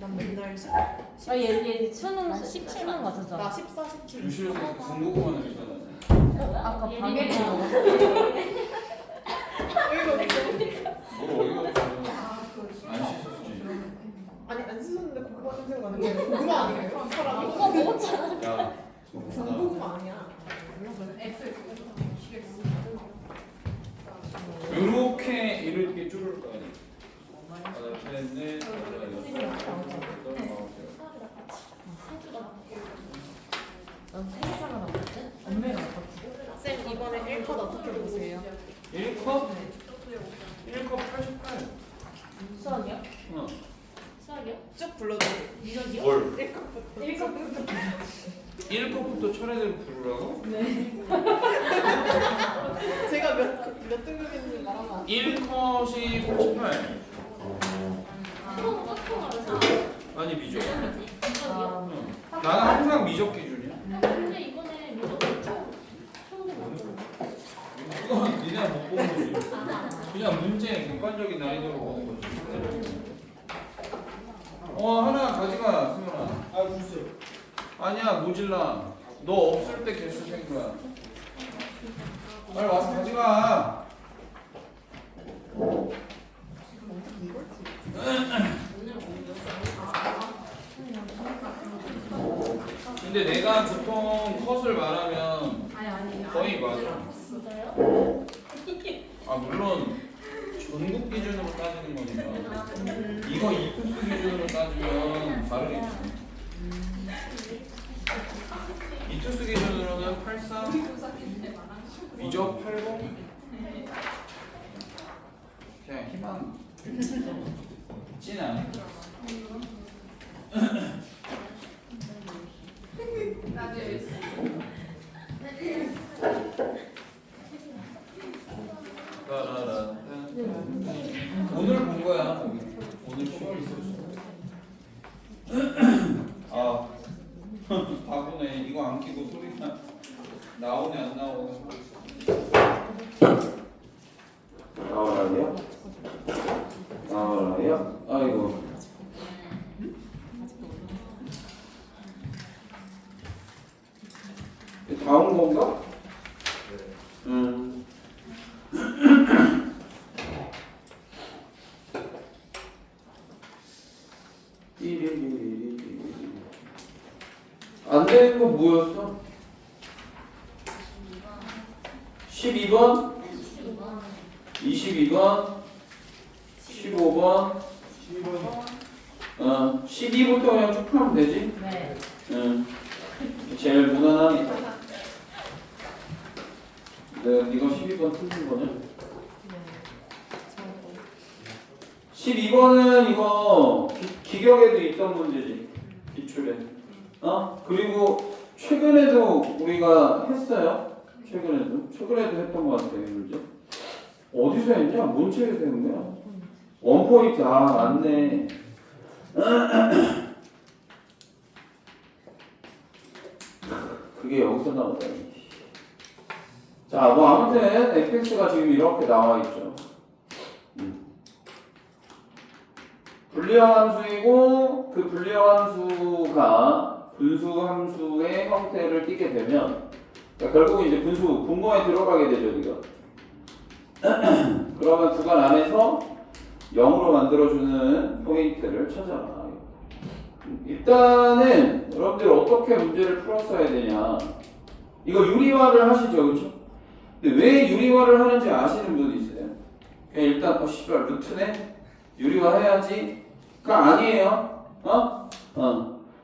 난 맨날 얘 수능 17만 맞았잖아. 나 14, 17. 교실에서 공부만 해주잖아. 아까 방에 어이가 없어. 뭘 어이가 없어. 안 씻었지. 아니 안 씻었는데 고구마 냄새가 나는데 고구마 아니에요? 사람이? 이거 먹었잖아. 야, 고구마 아니야. 요렇게 이렇게 줄을 거 아니야. 하나, 셋, 넷, 다섯, 여섯, 일곱, 여덟, 아홉, 넌 세계사가 나왔지? 엄매가 나왔지? 쌤 이번에 1컷 어떻게 보세요? 1컵? 1컵 88. 수학이요? 어. 수학이요? 쭉 불러주세요. 미적이요? 뭘? 1컷부터. 1컵부터 차례대로 부르라고? 네. 제가 몇 등급인지 말하면 안 돼요? 1컷이 88. 아니 미적. 아, 응. 나는 항상 미적 기준이야. 근데 이번에 미적 처음에 그건 니네가 못 보는 거지. 그냥 문제 객관적인 난이도로 보는 거지. 하나 가져가, 승현아. 아 주세요. 아니야, 모질라. 너 없을 때 개수 센 거야. 빨리 와서 가져가. 근데 내가 보통 컷을 말하면 거의 맞아. 진짜요? 아 물론 전국 기준으로 따지는 거니까 이거 이코스 기준으로 따지면 다르겠지. 이투스 기준으로는 83, 미적 80. 그냥 희망 찐 아니야. 오늘 본 거야. 오늘 10월 있었어. 아, 바보네. 이거 안 끼고 소리가 나오네 안 나오네. 나와라요? 나와라요? 아이고. 다 온 건가? 안 되는 거 뭐였어? 12번? 22번? 15번? 12부터 그냥 쭉 풀면 되지? 네. 제일 무난하니까. 네가 12번 틀린 거냐? 12번은 이거 기격에도 있던 문제지. 기출에. 그리고 최근에도 우리가 했어요. 최근에도 했던 것 같아요. 문제. 어디서 했냐? 뭔 책에서 했는 거야? 원포인트. 맞네. 그게 여기서 나오다니. 자, 뭐 아무튼 fx가 지금 이렇게 나와 있죠. 불리한 함수이고 그 불리한 함수가 분수 함수의 형태를 띠게 되면 그러니까 결국 이제 분모에 들어가게 되죠, 이거. 그러면 구간 안에서 0으로 만들어주는 포인트를 찾아라. 일단은 여러분들 어떻게 문제를 풀었어야 되냐. 이거 유리화를 하시죠, 그렇죠? 근데 왜 유리화를 하는지 아시는 분 있어요? 그냥 일단 씨발 루트네? 유리화 해야지? 그거 아니에요.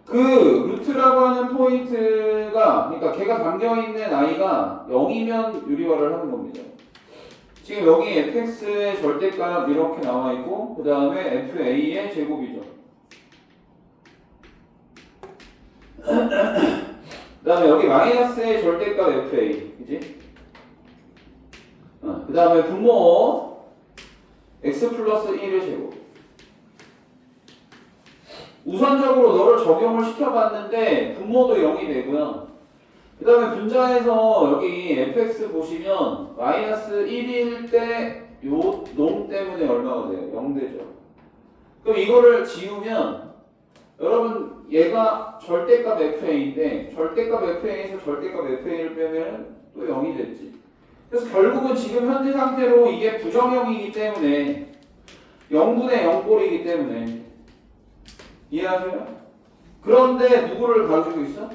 그 루트라고 하는 포인트가 그러니까 걔가 담겨있는 i가 0이면 유리화를 하는 겁니다. 지금 여기 fx의 절대값 이렇게 나와있고 그 다음에 fa의 제곱이죠. 그 다음에 여기 마이너스의 절대값 fa 그치? 그 다음에 분모 x 플러스 1의 제곱. 우선적으로 너를 적용을 시켜봤는데 분모도 0이 되고요. 그 다음에 분자에서 여기 fx 보시면 마이너스 1일 때 요 놈 때문에 얼마가 돼요? 0 되죠. 그럼 이거를 지우면 여러분 얘가 절대값 FA인데 절대값 FA에서 절대값 FA를 빼면 또 0이 됐지. 그래서 결국은 지금 현재 상태로 이게 부정형이기 때문에 0분의 0꼴이기 때문에 이해하세요? 그런데 누구를 가지고 있어?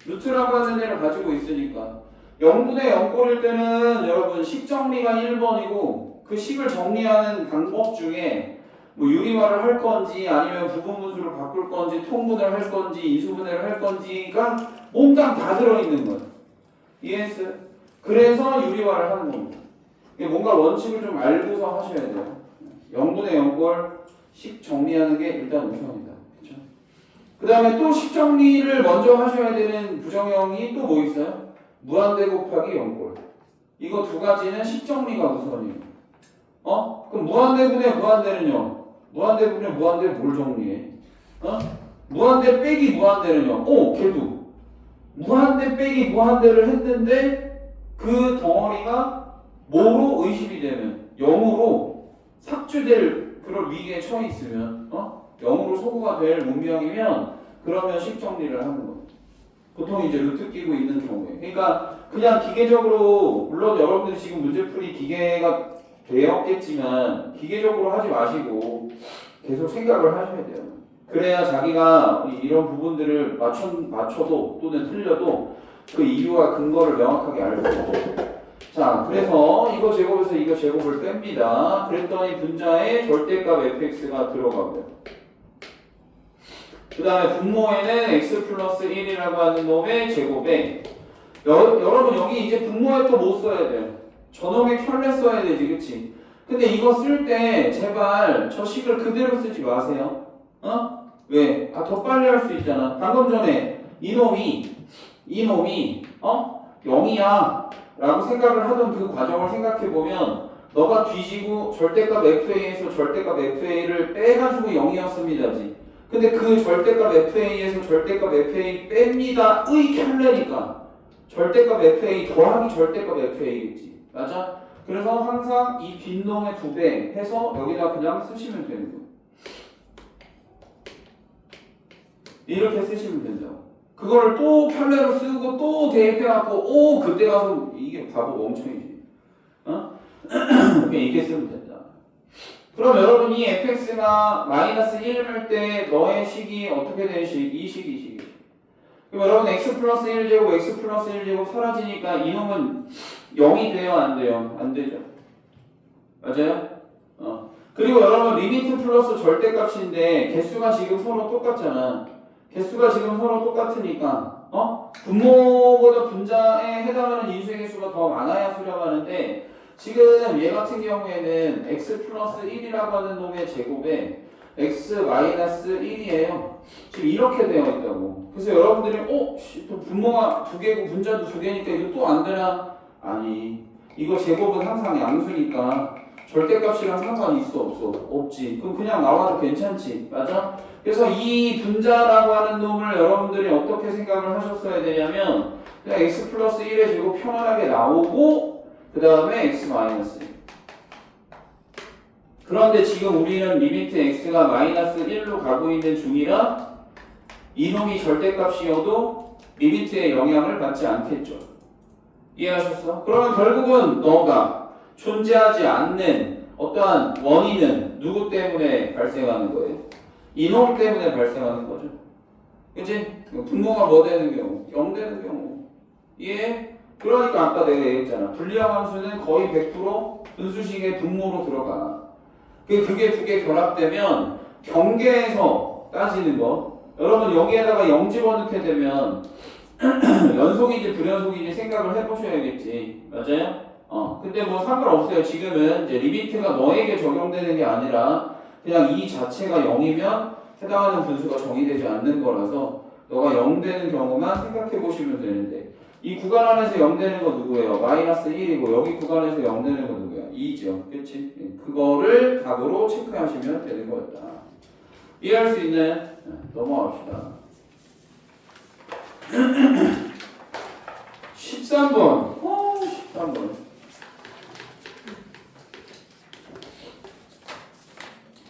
루트라고 하는 애를 가지고 있으니까 0분의 0꼴일 때는 여러분 식 정리가 1번이고 그 식을 정리하는 방법 중에 뭐 유리화를 할 건지 아니면 부분분수를 바꿀 건지 통분을 할 건지 이수분해를 할 건지가 몽땅 다 들어있는 거야. 이해했어요? 그래서 유리화를 하는 겁니다. 이게 뭔가 원칙을 좀 알고서 하셔야 돼요. 0분의 0꼴 식 정리하는 게 일단 우선이다. 그렇죠? 그 다음에 또 식 정리를 먼저 하셔야 되는 부정형이 또 뭐 있어요? 무한대 곱하기 0꼴. 이거 두 가지는 식 정리가 우선이에요. 그럼 무한대분의 무한대는요? 무한대분의 무한대 뭘 정리해? 무한대 빼기 무한대는요? 걔도 무한대 빼기 무한대를 했는데 그 덩어리가 뭐로 의심이 되면 0으로 삭제될 그런 위기에 처해 있으면 0으로 소구가 될 문명이면 그러면 식 정리를 하는 거예요. 보통 이제 루트 끼고 있는 경우에. 그러니까 그냥 기계적으로 물론 여러분들이 지금 문제풀이 기계가 되었겠지만 기계적으로 하지 마시고 계속 생각을 하셔야 돼요. 그래야 자기가 이런 부분들을 맞춰도 또는 틀려도 그 이유와 근거를 명확하게 알 수 있죠. 자, 그래서 이거 제곱에서 이거 제곱을 뺍니다. 그랬더니 분자에 절대값 fx가 들어가고요. 그 다음에 분모에는 x 플러스 1이라고 하는 놈의 제곱에 여러분 여기 이제 분모에 또 뭐 써야 돼요? 저놈의 켤레 써야 되지, 그치? 근데 이거 쓸 때 제발 저 식을 그대로 쓰지 마세요. 왜? 더 빨리 할 수 있잖아. 방금 전에 이놈이 0이야 라고 생각을 하던 그 과정을 생각해보면 너가 뒤지고 절대값 FA에서 절대값 FA를 빼가지고 0이었습니다지. 근데 그 절대값 FA에서 절대값 FA 뺍니다 의 켤레니까 절대값 FA 더하기 절대값 FA겠지. 맞아? 그래서 항상 이 뒷놈의 2배 해서 여기다 그냥 쓰시면 되는 거예요. 이렇게 쓰시면 된다고. 그걸 또 켤레로 쓰고 또 대입해갖고 그때 가서 이게 바보 멍청이지. 그냥 이렇게 쓰면 된다. 그럼 여러분이 fx가 마이너스 1 할 때 너의 식이 어떻게 되는 식? 이 식이. 그럼 여러분 x 플러스 1제곱 x 플러스 1제곱 사라지니까 이놈은 0이 돼요? 안 돼요? 안 되죠. 맞아요? 그리고 여러분 리미트 플러스 절대값인데 개수가 지금 서로 똑같잖아. 개수가 지금 서로 똑같으니까 분모보다 분자에 해당하는 인수의 개수가 더 많아야 수렴하는데 지금 얘 같은 경우에는 x 플러스 1이라고 하는 놈의 제곱에 x 마이너스 1이에요. 지금 이렇게 되어 있다고. 그래서 여러분들이 또 분모가 2개고 분자도 2개니까 이거 또 안 되나? 아니, 이거 제곱은 항상 양수니까 절대값이랑 상관이 있어 없어? 없지. 그럼 그냥 나와도 괜찮지. 맞아? 그래서 이 분자라고 하는 놈을 여러분들이 어떻게 생각을 하셨어야 되냐면 그냥 x 플러스 1의 제곱 편안하게 나오고 그 다음에 x 마이너스 1. 그런데 지금 우리는 리미트 x가 마이너스 1로 가고 있는 중이라 이놈이 절대값이어도 리미트의 영향을 받지 않겠죠. 이해하셨어? 그러면 결국은 너가 존재하지 않는 어떠한 원인은 누구 때문에 발생하는 거예요? 이놈 때문에 발생하는 거죠. 그치? 분모가 뭐 되는 경우? 0 되는 경우. 이해? 그러니까 아까 내가 얘기했잖아. 불리한 함수는 거의 100% 분수식의 분모로 들어가. 그게 두 개 결합되면 경계에서 따지는 거. 여러분 여기에다가 0 집어넣게 되면 연속인지 불연속인지 생각을 해보셔야겠지. 맞아요? 근데 뭐 상관없어요. 지금은 이제 리미트가 너에게 적용되는 게 아니라 그냥 이 자체가 0이면 해당하는 분수가 정의되지 않는 거라서 너가 0 되는 경우만 생각해 보시면 되는데 이 구간 안에서 0 되는 거 누구예요? 마이너스 1이고 여기 구간에서 0 되는 거 누구야? 2죠. 그치? 그거를 답으로 체크하시면 되는 거였다. 이해할 수 있나요? 넘어갑시다. 13번. 13번.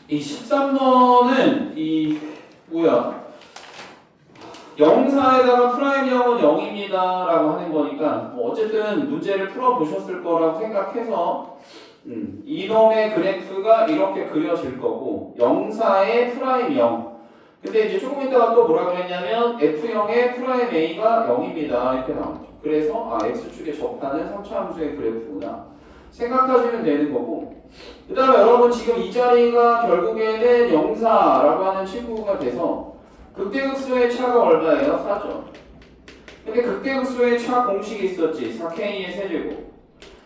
이 13번은 이 뭐야? 영사에다가 프라임 0은 0입니다 라고 하는 거니까 뭐 어쨌든 문제를 풀어보셨을 거라고 생각해서 이놈의 그래프가 이렇게 그려질 거고 영사의 프라임 0. 근데 이제 조금 있다가 또 뭐라 그랬냐면 F0의 프라임 A가 0입니다 이렇게 나오죠. 그래서 X축에 접하는 3차 함수의 그래프구나 생각하시면 되는 거고, 그 다음에 여러분 지금 이 자리가 결국에는 영사라고 하는 친구가 돼서 극대극소의 차가 얼마예요? 4죠. 근데 극대극소의 차 공식이 있었지. 4K의 세제곱.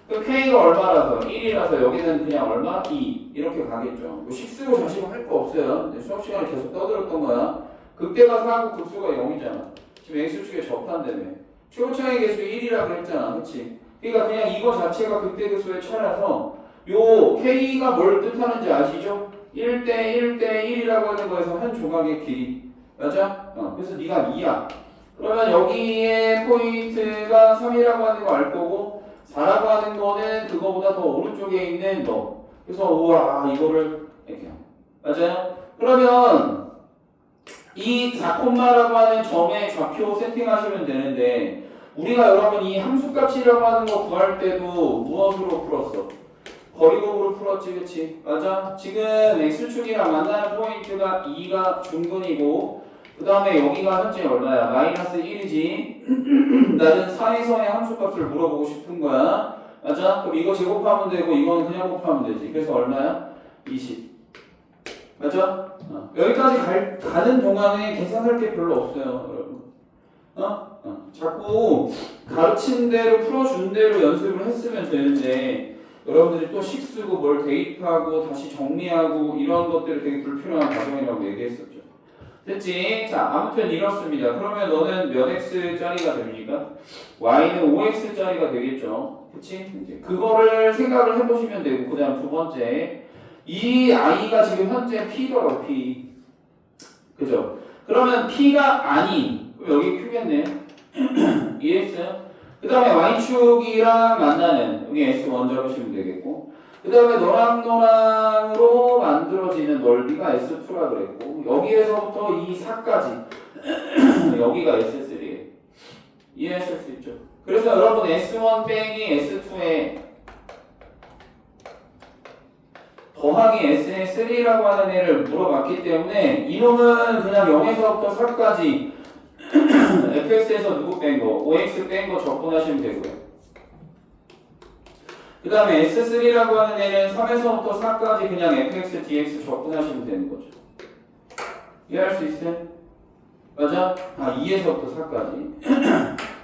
그 K가 얼마라서? 1이라서 여기는 그냥 얼마? 2. 이렇게 가겠죠. 뭐 식쓰고 자시고 할 거 없어요. 수업 시간에 계속 떠들었던 거야. 극대가 4고 극소가 0이잖아. 지금 X축에 접한다며. 최고차의 개수 1이라 그랬잖아. 그치? 그러니까 그냥 이거 자체가 극대극소의 차라서 요 K가 뭘 뜻하는지 아시죠? 1대 1대 1이라고 하는 거에서 한 조각의 길이. 맞아? 그래서 네가 2야. 그러면 여기에 포인트가 3이라고 하는 거 알 거고 4라고 하는 거는 그거보다 더 오른쪽에 있는 너. 그래서 우와 이거를 이렇게 맞아요? 그러면 이 4콤마라고 하는 점에 좌표 세팅하시면 되는데 우리가 여러분 이 함수값이라고 하는 거 구할 때도 무엇으로 풀었어? 거리곱으로 풀었지, 그치? 맞아? 지금 X축이랑 만나는 포인트가 2가 중근이고 그 다음에 여기가 현재 얼마야? 마이너스 1이지. 나는 4에서의 함수값을 물어보고 싶은 거야. 맞아? 그럼 이거 제곱하면 되고 이거는 그냥 곱하면 되지. 그래서 얼마야? 20. 맞아? 여기까지 가는 동안에 계산할 게 별로 없어요, 여러분. 자꾸 가르친 대로 풀어준 대로 연습을 했으면 되는데 여러분들이 또 식쓰고 뭘 대입하고 다시 정리하고 이런 것들이 되게 불필요한 과정이라고 얘기했었죠. 됐지? 자, 아무튼 이렇습니다. 그러면 너는 몇 x짜리가 됩니까? y는 5x짜리가 되겠죠. 그치? 이제 그거를 생각을 해보시면 되고, 그 다음 두 번째. 이 i가 지금 현재 p더라고, p. 그죠? 그러면 p가 아닌, 여기 q겠네. EX. 그 다음에 y축이랑 만나는, 여기 S1 잡으시면 되겠고. 그 다음에 노랑노랑으로 만들어지는 넓이가 S2라 그랬고 여기에서부터 이 4까지 여기가 S3예요. 이해하실 수 있죠? 그래서 여러분 S1 빼기 S2에 더하기 SN3라고 하는 애를 물어봤기 때문에 이놈은 그냥 0에서부터 4까지 fx에서 누구 뺀 거? 5x 뺀 거 적분하시면 되고요. 그 다음에 S3라고 하는 애는 3에서부터 4까지 그냥 fx, dx 적분하시면 되는 거죠. 이해할 수 있어요? 맞아? 2에서부터 4까지.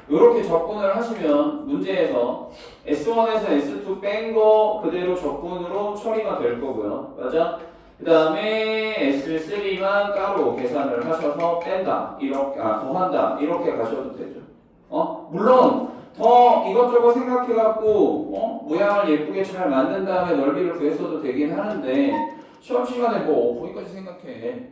이렇게 적분을 하시면 문제에서 S1에서 S2 뺀 거 그대로 적분으로 처리가 될 거고요. 맞아? 그 다음에 S3만 따로 계산을 하셔서 뺀다. 이렇게, 더한다. 이렇게 가셔도 되죠. 물론, 더 이것저것 생각해갖고 모양을 예쁘게 잘 만든 다음에 넓이를 구했어도 되긴 하는데 시험 시간에 뭐 거기까지 생각해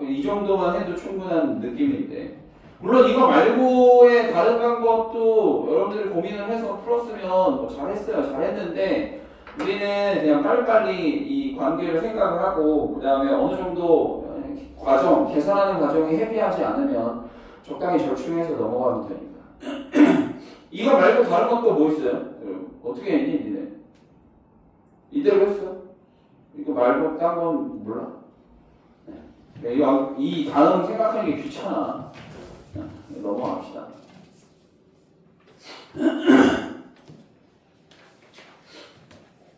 이 정도만 해도 충분한 느낌인데 물론 이거 말고의 다른 방법도 여러분들이 고민을 해서 풀었으면 뭐 잘했어요 잘했는데 우리는 그냥 빨리빨리 이 관계를 생각을 하고 그 다음에 어느 정도 과정 계산하는 과정이 헤비하지 않으면 적당히 절충해서 넘어가면 되니까 이거 말고 다른 것도 뭐 있어요? 어떻게 했니, 니네? 이대로 했어? 이거 말고 딴 건 몰라? 네. 이 다음 생각하는 게 귀찮아. 넘어갑시다.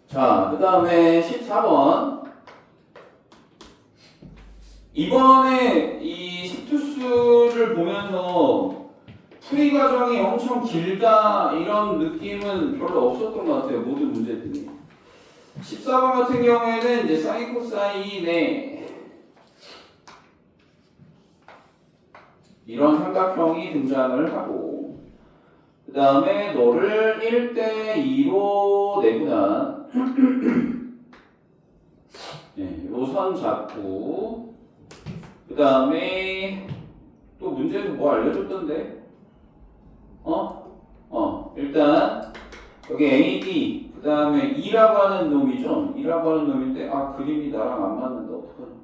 자, 그 다음에 14번. 이번에 이 식투수를 보면서 풀이 과정이 엄청 길다 이런 느낌은 별로 없었던 것 같아요. 모든 문제들이. 14번 같은 경우에는 이제 사인 코사인의 이런 삼각형이 등장을 하고 그 다음에 너를 1대2로 내구나 네, 요선 잡고 그 다음에 또 문제에서 뭐 알려줬던데 일단 여기 AD 그 다음에 E라고 하는 놈이죠. E라고 하는 놈인데 그림이 나랑 안 맞는다. 어떡하지?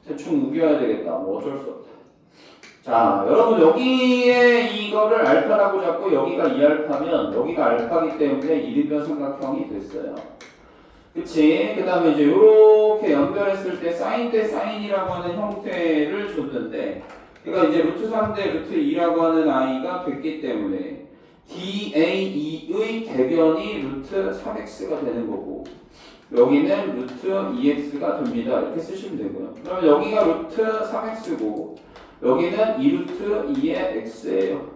대충 우겨야 되겠다. 뭐 어쩔 수 없다. 자, 여러분 여기에 이거를 알파라고 잡고 여기가 2알파면 여기가 알파기 때문에 이등변 삼각형이 됐어요. 그치? 그 다음에 이제 요렇게 연결했을 때 사인 대 사인이라고 하는 형태를 줬는데 그러니까 이제 루트 3 대 루트 2라고 하는 아이가 됐기 때문에 DAE의 대변이 루트 3x가 되는 거고 여기는 루트 2x가 됩니다. 이렇게 쓰시면 되고요. 그러면 여기가 루트 3x고 여기는 2루트 2의 x예요.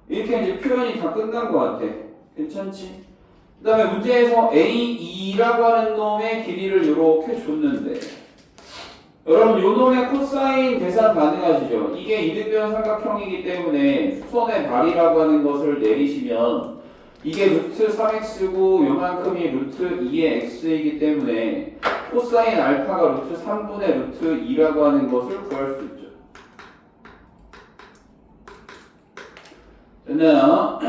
이렇게 이제 표현이 다 끝난 것 같아. 괜찮지? 그 다음에 문제에서 A2라고 하는 놈의 길이를 이렇게 줬는데 여러분 요 놈의 코사인 계산 가능하시죠? 이게 이등변 삼각형이기 때문에 수선의 발이라고 하는 것을 내리시면 이게 루트 3x고 요만큼이 루트 2의 x이기 때문에 코사인 알파가 루트 3분의 루트 2라고 하는 것을 구할 수 있죠. 됐나요?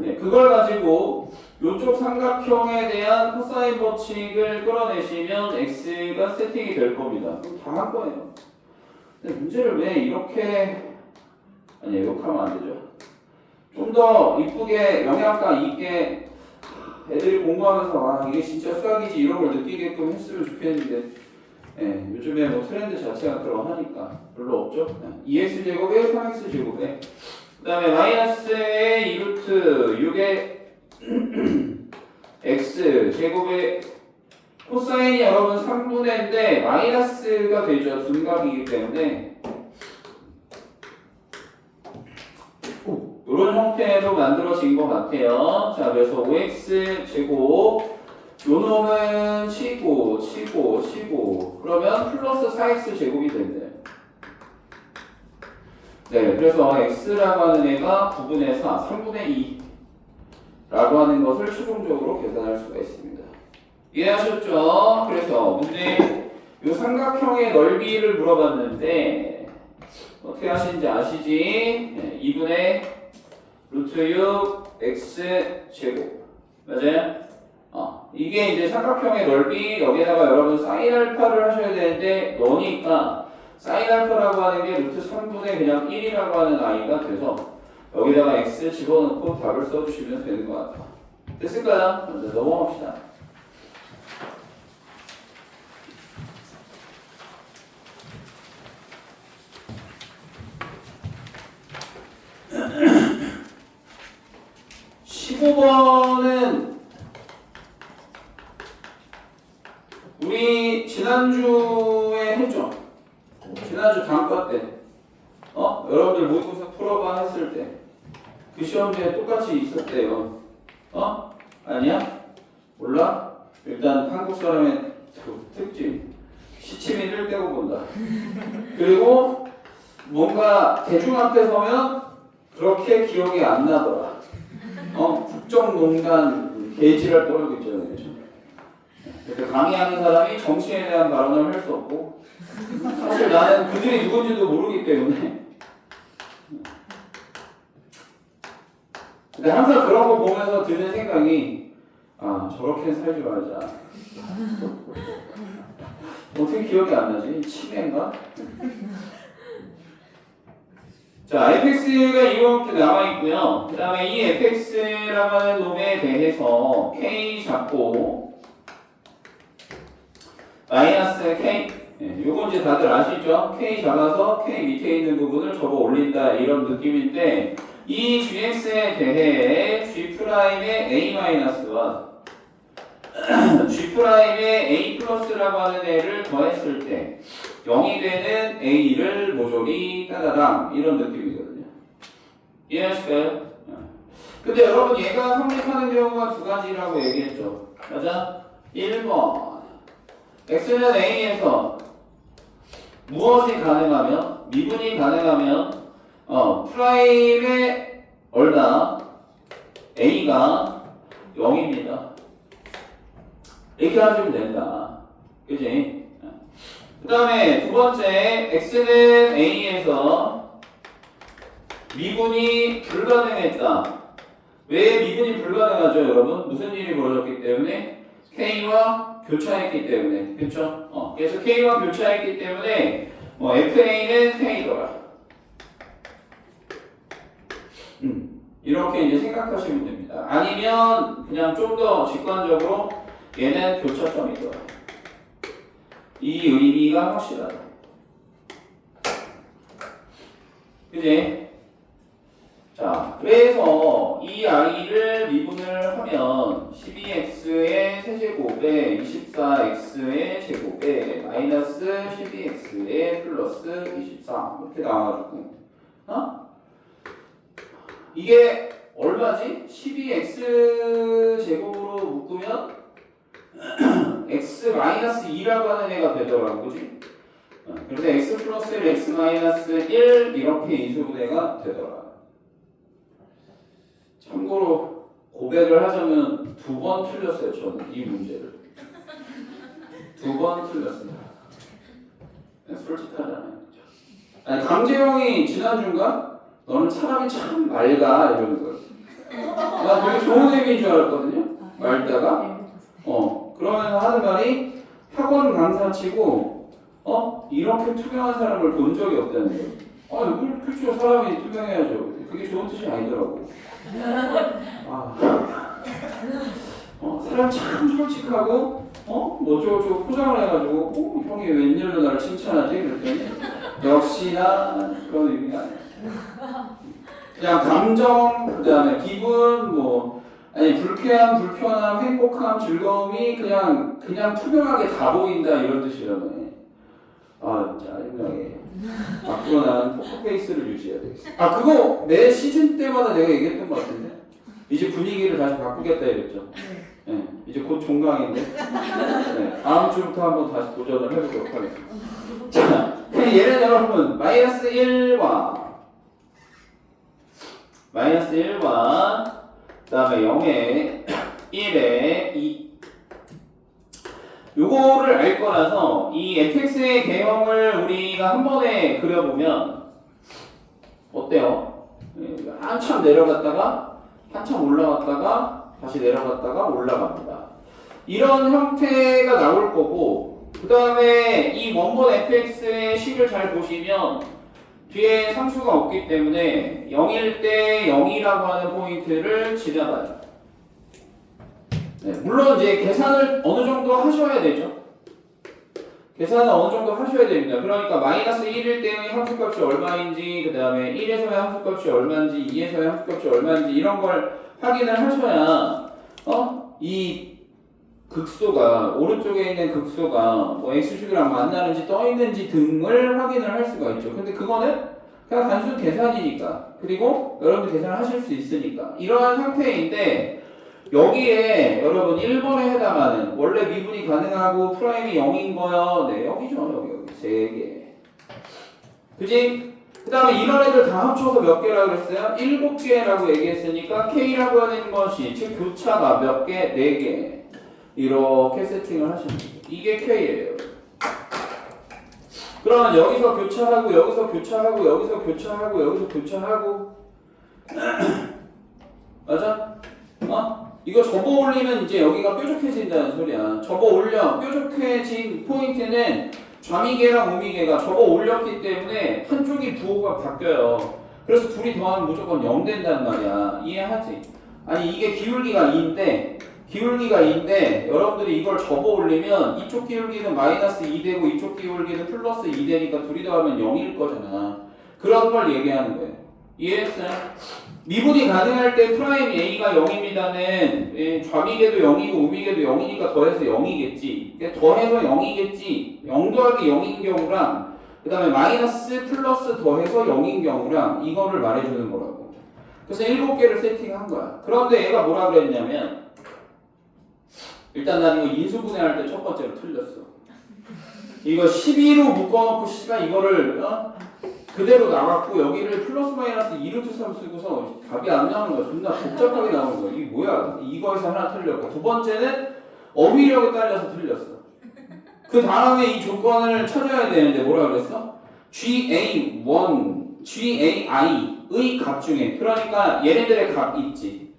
네, 그걸 가지고 이쪽 삼각형에 대한 코사인 법칙을 끌어내시면 x가 세팅이 될 겁니다. 그럼 다 한 거예요. 근데 문제를 왜 이렇게 아니 이렇게 하면 안 되죠. 좀 더 이쁘게 영양가 있게 애들이 공부하면서 아 이게 진짜 수학이지 이런 걸 느끼게끔 했으면 좋겠는데 예, 요즘에 뭐 트렌드 자체가 그러하니까 별로 없죠. 2x제곱에 3x제곱에 그 다음에 마이너스의 2루트 6의 x제곱의 코사인이 여러분 3분의인데 마이너스가 되죠. 둔각이기 때문에 이런 형태로 만들어진 것 같아요. 자, 그래서 5x제곱 요 놈은 치고 그러면 플러스 4x제곱이 된대요. 네, 그래서 x라고 하는 애가 9분의 4, 3분의 2 라고 하는 것을 최종적으로 계산할 수가 있습니다. 이해하셨죠? 그래서 문제 이 삼각형의 넓이를 물어봤는데 어떻게 하시는지 아시지? 네, 2분의 루트 6 x 제곱 맞아요? 이게 이제 삼각형의 넓이 여기다가 여러분 사인 알파를 하셔야 되는데 너니까 사인 알파라고 하는 게 루트 3분의 그냥 1이라고 하는 아이가 돼서 여기다가 x 집어넣고 답을 써주시면 되는 것 같아요. 됐을까요? 먼저 넘어갑시다. (15번은) 우리 지난주에 했죠? 지난주 단과 때 여러분들 모의고사 풀어봐 했을 때 그 시험지에 똑같이 있었대요. 아니야? 몰라? 일단 한국 사람의 특징 시치민 1대고 본다. 그리고 뭔가 대중 앞에 서면 그렇게 기억이 안 나더라. 국정농단 개지랄 떨고 있잖아요. 그렇죠? 그러니까 강의하는 사람이 정치에 대한 발언을 할 수 없고 사실 나는 그들이 누군지도 모르기 때문에 근데 항상 그런 거 보면서 드는 생각이 저렇게 살지 말자. 어떻게 기억이 안 나지? 치매인가? 자, fx가 이렇게 남아있고요. 그 다음에 이 fx라고 하는 놈에 대해서 k 잡고 마이너스 k 요건 이제 다들 아시죠? k 잡아서 k 밑에 있는 부분을 접어 올린다 이런 느낌인데 이 gx에 대해 g'의 a-와 g'의 a 플러스라고 하는 애를 더했을 때 0이 되는 a를 모조리 따다당 이런 느낌이거든요. 이해하실까요? 근데 여러분 얘가 성립하는 경우가 두 가지라고 얘기했죠. 맞아? 1번 x는 a에서 무엇이 가능하면 미분이 가능하면 프라임의 얼마 a가 0입니다. 이렇게 하시면 된다. 그지? 그 다음에 두 번째 x는 a에서 미분이 불가능했다. 왜 미분이 불가능하죠 여러분? 무슨 일이 벌어졌기 때문에? k와 교차했기 때문에. 그쵸? 그래서 K와 교차했기 때문에 FA는 K더라. 이렇게 이제 생각하시면 됩니다. 아니면 그냥 좀 더 직관적으로 얘는 교차점이더라. 이 의미가 확실하다. 그지? 자, 그래서 이 i를 미분을 하면 12x의 세제곱에 24x의 제곱에 마이너스 12x의 플러스 24 이렇게 나와가지고 이게 얼마지? 12x 제곱으로 묶으면 x 마이너스 2라고 하는 애가 되더라고, 그지? 그래서 x 플러스 1, x 마이너스 1 이렇게 인수분해가 되더라. 참고로 고백을 하자면 2번 틀렸어요, 저는 이 문제를. 2번 틀렸습니다. 솔직하잖아요. 아니, 강재영이 지난주인가? 너는 사람이 참 맑아 이러는 거예요. 나 되게 좋은 의미인 줄 알았거든요. 맑다가 그러면서 하는 말이 학원 강사치고 이렇게 투명한 사람을 본 적이 없다는 거예요. 그렇죠. 사람이 투명해야죠. 그게 좋은 뜻이 아니더라고. 사람 참 솔직하고 저거 포장을 해가지고 형이 웬일로 나를 칭찬하지? 그랬더니 역시나 그런 의미가 아니야. 그냥 감정, 그 다음에 기분, 아니 불쾌함, 불편함, 행복함, 즐거움이 그냥 투명하게 다 보인다 이런 뜻이라네. 짜증나게. 앞으로 나는 포커페이스를 유지해야 되겠어. 그거 매 시즌 때마다 내가 얘기했던 것 같은데. 이제 분위기를 다시 바꾸겠다 이랬죠. 네, 이제 곧 종강인데. 네, 다음 주부터 한번 다시 도전을 해보도록 하겠습니다. 자, 얘는 여러분 마이너스 1과 그 다음에 0에 1에 2 요거를 알 거라서 이 fx의 개형을 우리가 한 번에 그려보면 어때요? 한참 내려갔다가 한참 올라갔다가 다시 내려갔다가 올라갑니다. 이런 형태가 나올 거고 그 다음에 이 원본 fx의 식을 잘 보시면 뒤에 상수가 없기 때문에 0일 때 0이라고 하는 포인트를 지나가요. 네, 물론 이제 계산을 어느 정도 하셔야 되죠. 계산은 어느 정도 하셔야 됩니다. 그러니까 마이너스 1일 때의 함수값이 얼마인지, 그 다음에 1에서의 함수값이 얼마인지, 2에서의 함수값이 얼마인지 이런 걸 확인을 하셔야 이 극소가 오른쪽에 있는 극소가 x축이랑 만나는지 떠 있는지 등을 확인을 할 수가 있죠. 근데 그거는 그냥 단순 계산이니까, 그리고 여러분들 계산을 하실 수 있으니까 이러한 상태인데 여기에 여러분 1번에 해당하는 원래 미분이 가능하고 프라임이 0인 거요. 네, 여기죠. 여기 3개. 그지? 그 다음에 이런 애들 다 합쳐서 몇 개라고 그랬어요? 7개라고 얘기했으니까 K라고 하는 것이 즉 교차가 몇 개? 4개. 이렇게 세팅을 하시면 돼요. 이게 K예요. 그러면 여기서 교차하고 여기서 교차하고 여기서 교차하고 여기서 교차하고 맞아? 이거 접어 올리면 이제 여기가 뾰족해진다는 소리야. 접어 올려. 뾰족해진 포인트는 좌미계랑 우미계가 접어 올렸기 때문에 한쪽이 부호가 바뀌어요. 그래서 둘이 더하면 무조건 0 된단 말이야. 이해하지? 아니 이게 기울기가 2인데 여러분들이 이걸 접어 올리면 이쪽 기울기는 마이너스 2 되고 이쪽 기울기는 플러스 2 되니까 둘이 더하면 0일 거잖아. 그런 걸 얘기하는 거예요. 이해했어요? 미분이 가능할 때 프라임 A가 0입니다는 좌미계도 0이고 우미계도 0이니까 더해서 0이겠지. 더해서 0이겠지. 0 더하기 0인 경우랑 그 다음에 마이너스 플러스 더해서 0인 경우랑 이거를 말해주는 거라고. 그래서 7개를 세팅한 거야. 그런데 얘가 뭐라 그랬냐면 일단 난 이거 인수분해할 때 첫 번째로 틀렸어. 이거 12로 묶어놓고 씨가 이거를 그대로 나왔고 여기를 플러스 마이너스 2루트 3 쓰고서 답이 안 나오는 거야. 존나 복잡하게 나오는 거야. 이게 뭐야? 이거에서 하나 틀렸고 두 번째는 어휘력에 딸려서 틀렸어. 그 다음에 이 조건을 찾아야 되는데 뭐라 그랬어? GA1, GAI의 값 중에 그러니까 얘네들의 값 있지.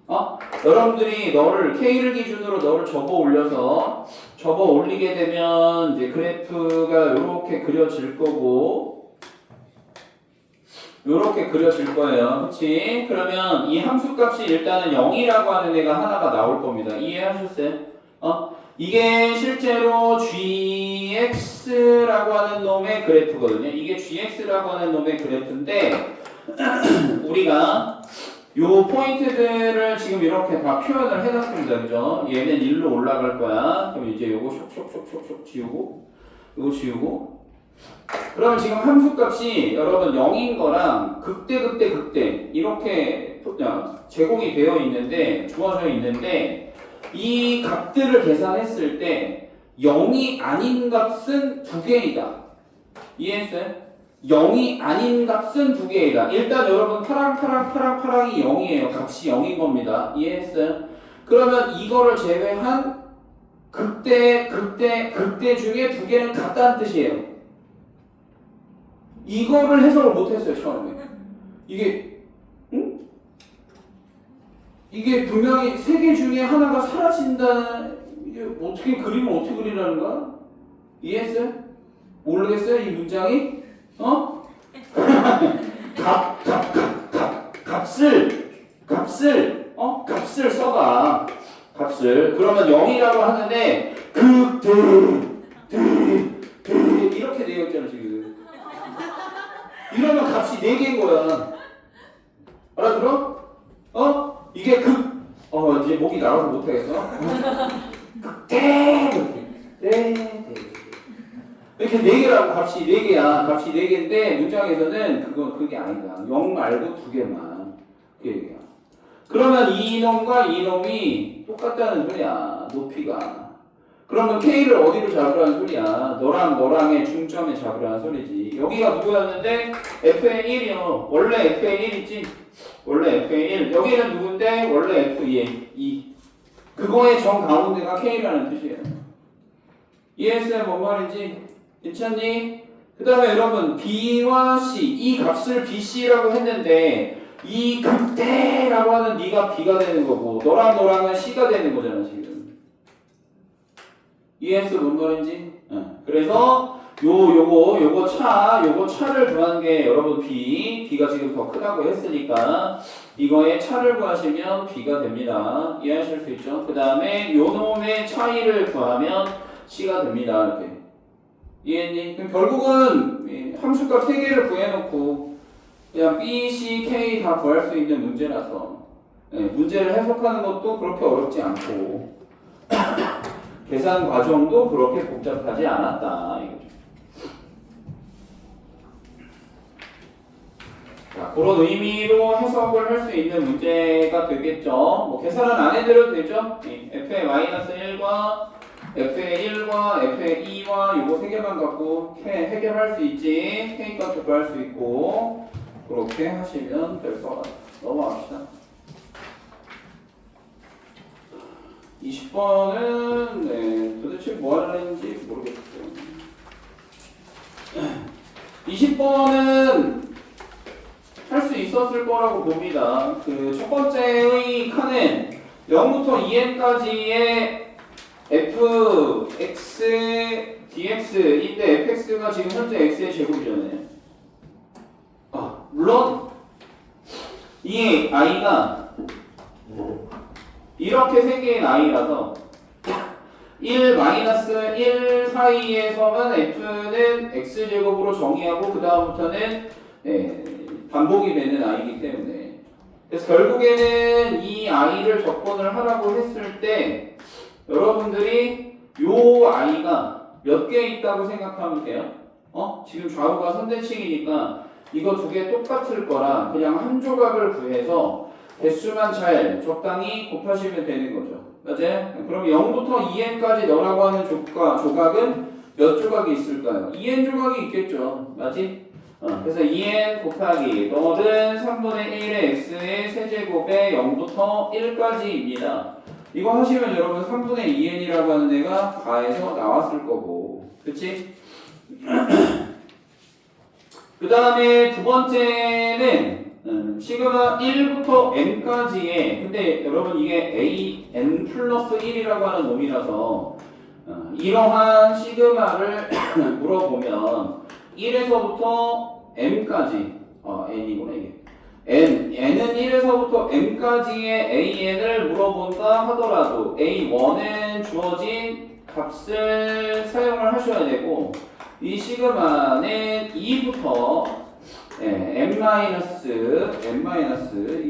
여러분들이 너를 K를 기준으로 너를 접어 올려서 접어 올리게 되면 이제 그래프가 이렇게 그려질 거고 이렇게 그려질 거예요. 그렇지? 그러면 이 함수값이 일단은 0이라고 하는 애가 하나가 나올 겁니다. 이해하셨어요? 이게 실제로 gx라고 하는 놈의 그래프거든요. 이게 gx라고 하는 놈의 그래프인데 우리가 요 포인트들을 지금 이렇게 다 표현을 해놨습니다. 그죠? 얘는 1로 올라갈 거야. 그럼 이제 요거 쇽쇽쇽쇽 지우고 요거 지우고 그러면 지금 함수값이 여러분 0인 거랑 극대 이렇게 제공이 되어 있는데 주어져 있는데 이 값들을 계산했을 때 0이 아닌 값은 두 개이다. 이해했어요? 0이 아닌 값은 두 개이다. 일단 여러분 파랑이 0이에요. 값이 0인 겁니다. 이해했어요? 그러면 이거를 제외한 극대 중에 두 개는 같다는 뜻이에요. 이거를 해석을 못했어요 처음에. 이게 분명히 세 개 중에 하나가 사라진다는 이게 어떻게 그림을 어떻게 그리라는 거야? 이해했어요? 모르겠어요 이 문장이? 값을 써봐. 값을. 그러면 0이라고 하는데 이렇게 되어 있잖아 지금. 이러면 값이 4개인 거야. 알아들어? 이게 이제 목이 나와서 못하겠어. 이렇게 4개라고 값이 4개야. 값이 4개인데 문장에서는 그게 아니다. 0 말고 2개만. 그 얘기야. 그러면 이놈과 이놈이 똑같다는 소리야. 높이가. 그러면 K를 어디로 잡으라는 소리야? 너랑의 중점에 잡으라는 소리지. 여기가 누구였는데? F의 1이요. 원래 F의 1 있지? 원래 F의 1. 여기는 누군데? 원래 F의 2. 그거의 정 가운데가 K라는 뜻이에요. 이해했어요? 뭔 말인지? 괜찮니? 그 다음에 여러분 B와 C 이 값을 BC라고 했는데 이 극대라고 하는 네가 B가 되는 거고 너랑은 C가 되는 거잖아 지금. 이해했어? 뭔 말인지? 그래서 요거 차를 구하는 게 여러분 B가 지금 더 크다고 했으니까 이거의 차를 구하시면 B가 됩니다. 이해하실 수 있죠? 그 다음에 요 놈의 차이를 구하면 C가 됩니다. 이렇게. 이해했니? 그럼 결국은 함수값 3개를 구해놓고 그냥 B, C, K 다 구할 수 있는 문제라서 문제를 해석하는 것도 그렇게 어렵지 않고 계산 과정도 그렇게 복잡하지 않았다. 이거죠. 자, 그런 의미로 해석을 할 수 있는 문제가 되겠죠. 뭐 계산은 안 해드려도 되죠. F의 -1과 F의 1과 F의 2와 요거 3개만 갖고 해결할 수 있지. K값도 구할 수 있고 그렇게 하시면 될 것 같아요. 넘어갑시다. 20번은 도대체 뭐 하려는지 모르겠어요. 20번은 할 수 있었을 거라고 봅니다. 그 첫 번째의 칸은 0부터 2n까지의 fx dx인데 fx가 지금 현재 x의 제곱이잖아요. 물론 이 i가 이렇게 생긴 i라서 1-1 사이에서만 f는 x제곱으로 정의하고 그 다음부터는 반복이 되는 i이기 때문에 그래서 결국에는 이 i를 접근을 하라고 했을 때 여러분들이 요 i가 몇 개 있다고 생각하면 돼요? 지금 좌우가 선대칭이니까 이거 두 개 똑같을 거라 그냥 한 조각을 구해서 개수만 잘 적당히 곱하시면 되는 거죠. 맞아요? 그럼 0부터 2n까지 너라고 하는 조각은 몇 조각이 있을까요? 2n 조각이 있겠죠. 맞지? 그래서 2n 곱하기 너는 3분의 1의 x의 세제곱에 0부터 1까지입니다. 이거 하시면 여러분 3분의 2n이라고 하는 애가 가에서 나왔을 거고 그치? 그 다음에 두 번째는 시그마 1부터 n까지의 근데 여러분 이게 an 플러스 1이라고 하는 놈이라서 이러한 시그마를 물어보면 1에서부터 m까지 n이구나 이게 n은 1에서부터 m까지의 an을 물어본다 하더라도 a1은 주어진 값을 사용을 하셔야 되고 이 시그마는 2부터 n 이거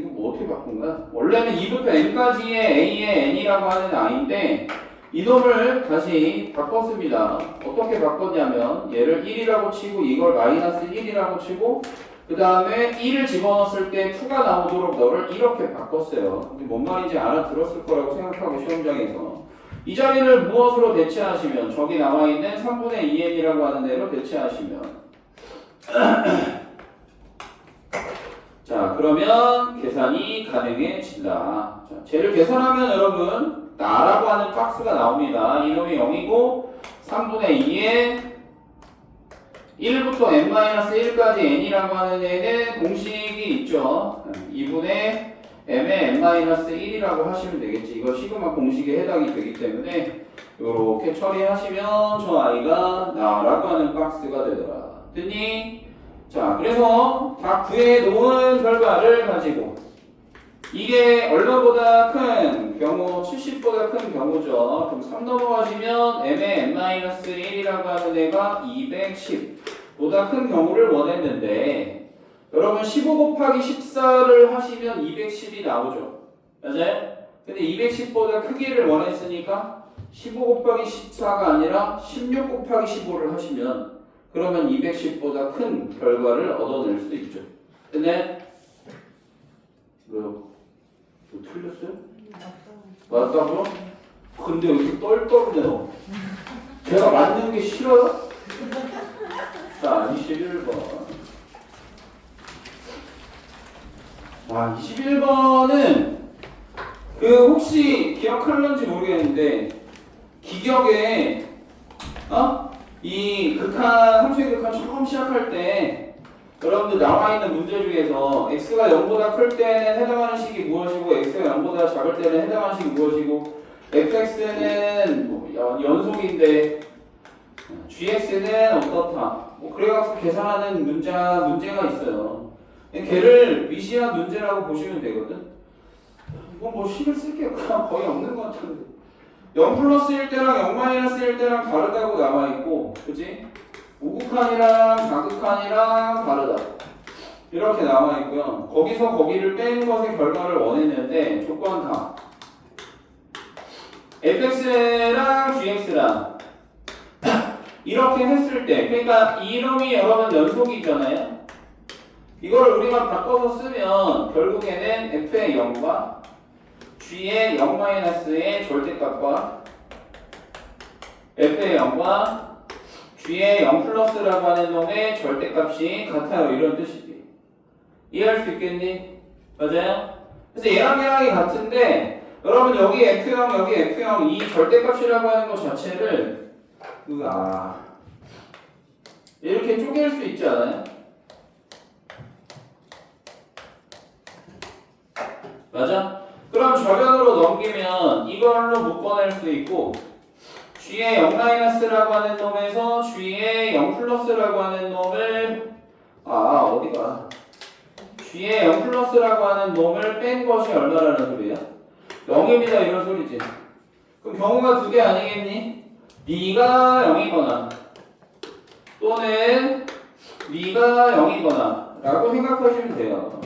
뭐 어떻게 바꾼 거야? 원래는 2부터 n까지의 a의 n이라고 하는 i인데 이놈을 다시 바꿨습니다. 어떻게 바꿨냐면 얘를 1이라고 치고 이걸 마이너스 1이라고 치고 그 다음에 1을 집어넣었을 때 2가 나오도록 너를 이렇게 바꿨어요. 근데 뭔 말인지 알아들었을 거라고 생각하고 시험장에서 이 자리를 무엇으로 대체하시면 저기 나와있는 3분의 2n이라고 하는 대로 대체하시면 자 그러면 계산이 가능해진다. 자, 쟤를 계산하면 여러분 나라고 하는 박스가 나옵니다. 이놈이 0이고 3분의 2에 1부터 n-1까지 n이라고 하는 애는 공식이 있죠. 2분의 m의 n-1이라고 하시면 되겠지. 이거 시그마 공식에 해당이 되기 때문에 이렇게 처리하시면 저 아이가 나라고 하는 박스가 되더라. 됐니? 자, 그래서 다 구해놓은 결과를 가지고 이게 얼마보다 큰 경우, 70보다 큰 경우죠. 그럼 3 넘어가시면 m의 n-1이라고 하는 애가 210보다 큰 경우를 원했는데 여러분 15 곱하기 14를 하시면 210이 나오죠. 맞아요? 근데 210보다 크기를 원했으니까 15 곱하기 14가 아니라 16 곱하기 15를 하시면 그러면 210보다 큰 결과를 얻어낼 수 있죠. 근데 왜요? 뭐 틀렸어요? 맞다고? 근데 왜 이렇게 떨떠르네요? 제가 맞는 게 싫어요? 자, 21번. 자, 21번은 혹시 기억할런지 모르겠는데 기격에 이 극한, 함수의 극한 처음 시작할 때 여러분들 나와있는 문제 중에서 x가 0보다 클 때는 해당하는 식이 무엇이고 x가 0보다 작을 때는 해당하는 식이 무엇이고 fx는 뭐 연속인데 gx는 어떻다 뭐 그래갖고 계산하는 문제가 있어요. 걔를 미시한 문제라고 보시면 되거든. 이건 뭐 식을 쓸 게 거의 없는 것 같은데 0 플러스 1 때랑 0 마이너스 1 때랑 다르다고 남아있고 그치? 우극한이랑 좌극한이랑 다르다 이렇게 남아있고요. 거기서 거기를 뺀 것의 결과를 원했는데 조건 다 fx랑 gx랑 이렇게 했을 때 그러니까 이놈이 여러분 연속이잖아요. 이걸 우리가 바꿔서 쓰면 결국에는 f의 0과 g의 0-의 절대값과 f의 0과 g의 0 플러스라고 하는 놈의 절대값이 같아요. 이런 뜻이지. 이해할 수 있겠니? 맞아요? 그래서 얘랑이 같은데 여러분 여기 f0 여기 f0 이 절대값이라고 하는 것 자체를 이렇게 쪼갤 수 있지 않아요? 맞아? 그럼 저변으로 넘기면 이걸로 묶어낼 수 있고 g의 0-라고 하는 놈에서 g의 0 플러스라고 하는 놈을 어디가 g의 0 플러스라고 하는 놈을 뺀 것이 얼마라는 소리야? 0입니다 이런 소리지. 그럼 경우가 두 개 아니겠니? 네가 0이거나 또는 네가 0이거나 라고 생각하시면 돼요.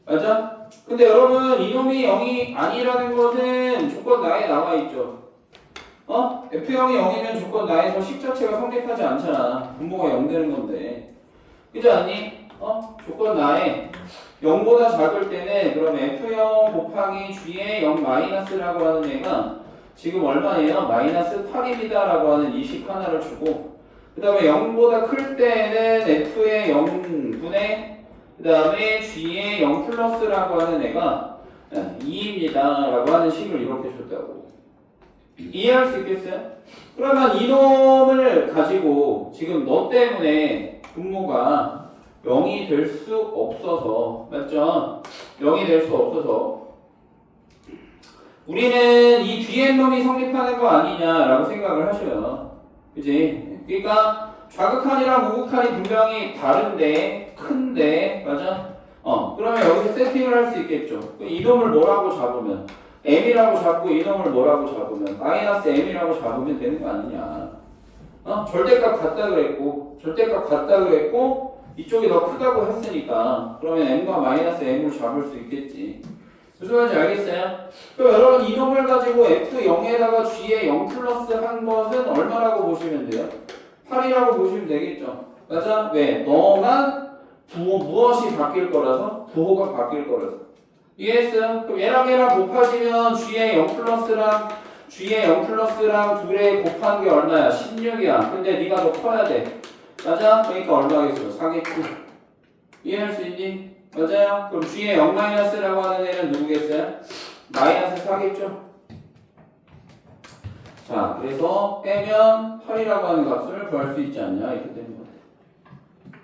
맞아? 근데 여러분 이놈이 0이 아니라는 것은 조건 나에 나와있죠. F0이 0이면 조건 나에서 식 자체가 성립하지 않잖아. 분모가 0 되는 건데 그렇지 않니? 조건 나에 0보다 작을 때는 그럼 F0 곱하기 G의 0 마이너스라고 하는 애가 지금 얼마예요? 마이너스 8입니다 라고 하는 이 식 하나를 주고 그 다음에 0보다 클 때는 F의 0분의 그 다음에 G의 0 플러스라고 하는 애가 2입니다 라고 하는 식을 이렇게 줬다고. 이해할 수 있겠어요? 그러면 이놈을 가지고 지금 너 때문에 분모가 0이 될 수 없어서 맞죠? 0이 될 수 없어서 우리는 이 뒤에 놈이 성립하는 거 아니냐라고 생각을 하셔요. 그지? 그러니까 좌극한이랑 우극한이 분명히 다른데 큰데 맞아? 그러면 여기서 세팅을 할 수 있겠죠. 이놈을 뭐라고 잡으면 m이라고 잡고 이놈을 뭐라고 잡으면 마이너스 m이라고 잡으면 되는 거 아니냐. 절대값 같다 그랬고 절대값 같다 그랬고 이쪽이 더 크다고 했으니까 그러면 m과 마이너스 m을 잡을 수 있겠지. 무슨 말인지 알겠어요? 그럼 여러분 이놈을 가지고 f0에다가 g에 0 플러스 한 것은 얼마라고 보시면 돼요? 8이라고 보시면 되겠죠. 맞아? 왜? 너만 무엇이 바뀔 거라서? 부호가 바뀔 거라서. 이해했어요? 그럼 얘랑 곱하시면 g에 0 플러스랑 g에 0 플러스랑 둘에 곱한 게 얼마야? 16이야. 근데 네가 더 커야 돼. 맞아? 그러니까 얼마겠어요? 4겠지. 이해할 수 있니? 맞아요? 그럼 g에 0 마이너스라고 하는 애는 누구겠어요? 마이너스 4겠죠? 자, 그래서 빼면 8이라고 하는 값을 구할 수 있지 않냐? 이렇게 되는 것 같아요.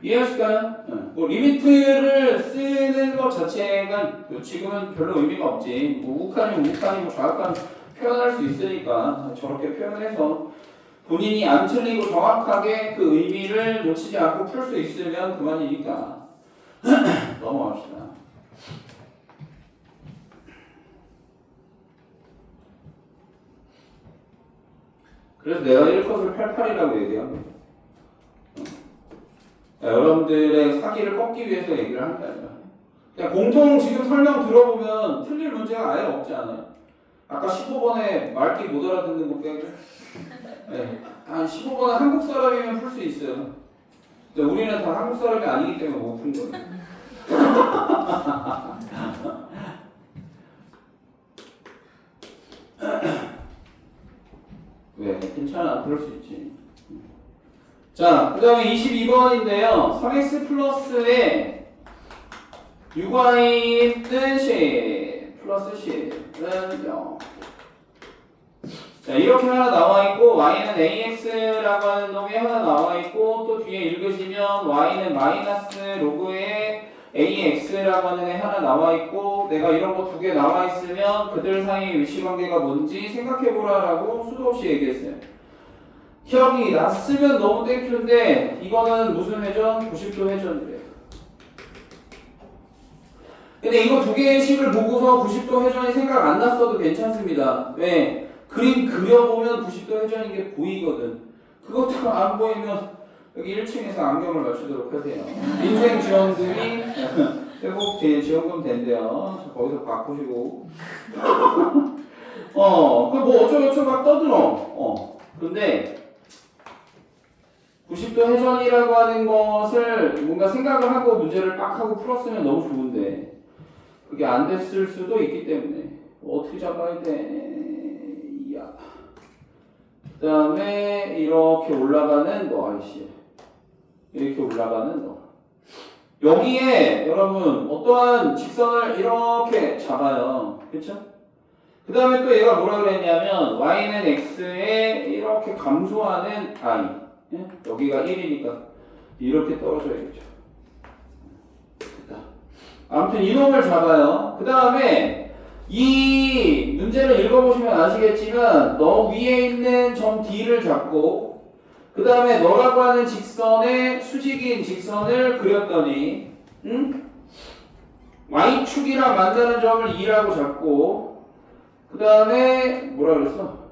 이해하실까요? 뭐 리미트를 쓰는 것 자체가 지금은 별로 의미가 없지. 뭐 우극한이 뭐 좌극한 표현할 수 있으니까 저렇게 표현해서 본인이 안 틀리고 정확하게 그 의미를 놓치지 않고 풀 수 있으면 그만이니까. 넘어갑시다. 그래서 내가 1컷을 88이라고 얘기한 거예요. 여러분들의 사기를 꺾기 위해서 얘기를 한다. 그냥 공통 지금 설명 들어보면 틀릴 문제가 아예 없지 않아요? 아까 15번에 말귀 못 알아듣는 거 빼고 네. 한 15번은 한국 사람이면 풀 수 있어요. 근데 우리는 다 한국 사람이 아니기 때문에 못 푼 거예요. 왜? 괜찮아. 그럴 수 있지. 자, 그 다음에 22번인데요. 3x 플러스에 6y는 10 플러스 10은 0. 자, 이렇게 하나 나와있고 y는 ax라고 하는 놈이 하나 나와있고 또 뒤에 읽으시면 y는 마이너스 로그에 ax라고 하는 애 하나 나와있고 내가 이런 거 두 개 나와있으면 그들 사이의 위치관계가 뭔지 생각해보라라고 수도 없이 얘기했어요. 형이 났으면 너무 땡큐인데 이거는 무슨 회전? 90도 회전이래요. 근데 이거 두 개의 식을 보고서 90도 회전이 생각 안 났어도 괜찮습니다. 왜? 그림 그려보면 90도 회전인 게 보이거든. 그것도 안 보이면 여기 1층에서 안경을 맞추도록 하세요. 인생 지원금이 회복 지원금 된대요. 거기서 바꾸시고. 그 뭐 어쩌고저쩌고 막 떠들어. 근데 90도 회전이라고 하는 것을 뭔가 생각을 하고 문제를 딱 하고 풀었으면 너무 좋은데 그게 안 됐을 수도 있기 때문에 어떻게 잡아야 돼? 그 다음에 이렇게 올라가는 거 아이씨 이렇게 올라가는 거 여기에 여러분 어떠한 직선을 이렇게 잡아요. 그쵸? 그 다음에 또 얘가 뭐라 그랬냐면 y는 x에 이렇게 감소하는 i 여기가 1이니까 이렇게 떨어져야겠죠. 아무튼 이놈을 잡아요. 그 다음에 이 문제를 읽어보시면 아시겠지만 너 위에 있는 점 D를 잡고 그 다음에 너라고 하는 직선의 수직인 직선을 그렸더니 Y축이랑 만나는 점을 2라고 잡고 그 다음에 뭐라 그랬어?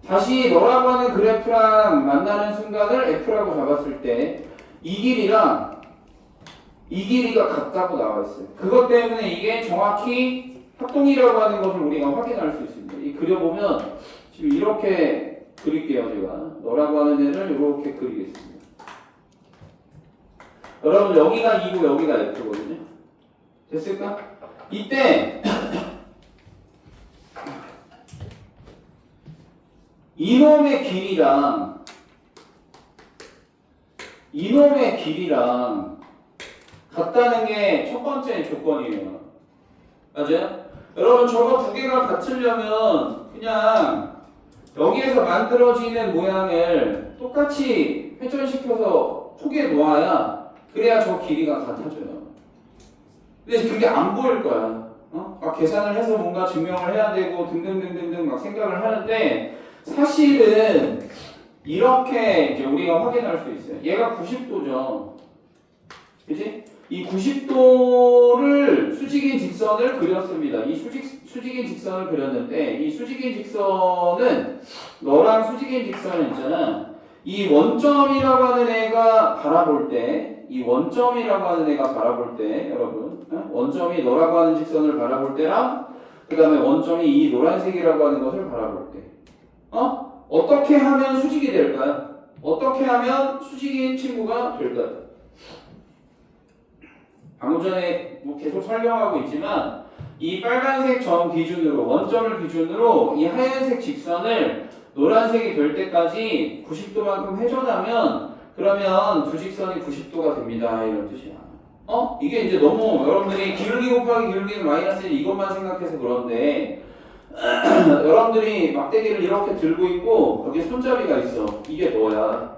다시 너라고 하는 그래프랑 만나는 순간을 F라고 잡았을 때 이 길이가 같다고 나와 있어요. 그것 때문에 이게 정확히 합동이라고 하는 것을 우리가 확인할 수 있습니다. 이 그려보면 지금 이렇게 그릴게요. 제가 너라고 하는 애를 이렇게 그리겠습니다. 여러분 여기가 2고 여기가 F거든요. 됐을까? 이때 이놈의 길이랑 같다는 게 첫 번째 조건이에요. 맞아요? 여러분 저거 두 개가 같으려면 그냥 여기에서 만들어지는 모양을 똑같이 회전시켜서 톡에 놓아야 그래야 저 길이가 같아져요. 근데 그게 안 보일 거야. 막 계산을 해서 뭔가 증명을 해야 되고 등등등등등 막 생각을 하는데 사실은 이렇게 이제 우리가 확인할 수 있어요. 얘가 90도죠. 그치? 이 90도를 수직인 직선을 그렸습니다. 이 수직인 직선을 그렸는데 이 수직인 직선은 너랑 수직인 직선은 있잖아. 이 원점이라고 하는 애가 바라볼 때 이 원점이라고 하는 애가 바라볼 때 여러분 원점이 너라고 하는 직선을 바라볼 때랑 그 다음에 원점이 이 노란색이라고 하는 것을 바라볼 때 어떻게 하면 수직이 될까요? 어떻게 하면 수직인 친구가 될까요? 방금 전에 뭐 계속 설명하고 있지만 이 빨간색 점 기준으로 원점을 기준으로 이 하얀색 직선을 노란색이 될 때까지 90도만큼 회전하면 그러면 두 직선이 90도가 됩니다. 이런 뜻이야. 이게 이제 너무 여러분들이 기울기 곱하기 기울기는 마이너스 1 이것만 생각해서 그런데 여러분들이 막대기를 이렇게 들고 있고 여기 손잡이가 있어. 이게 너야.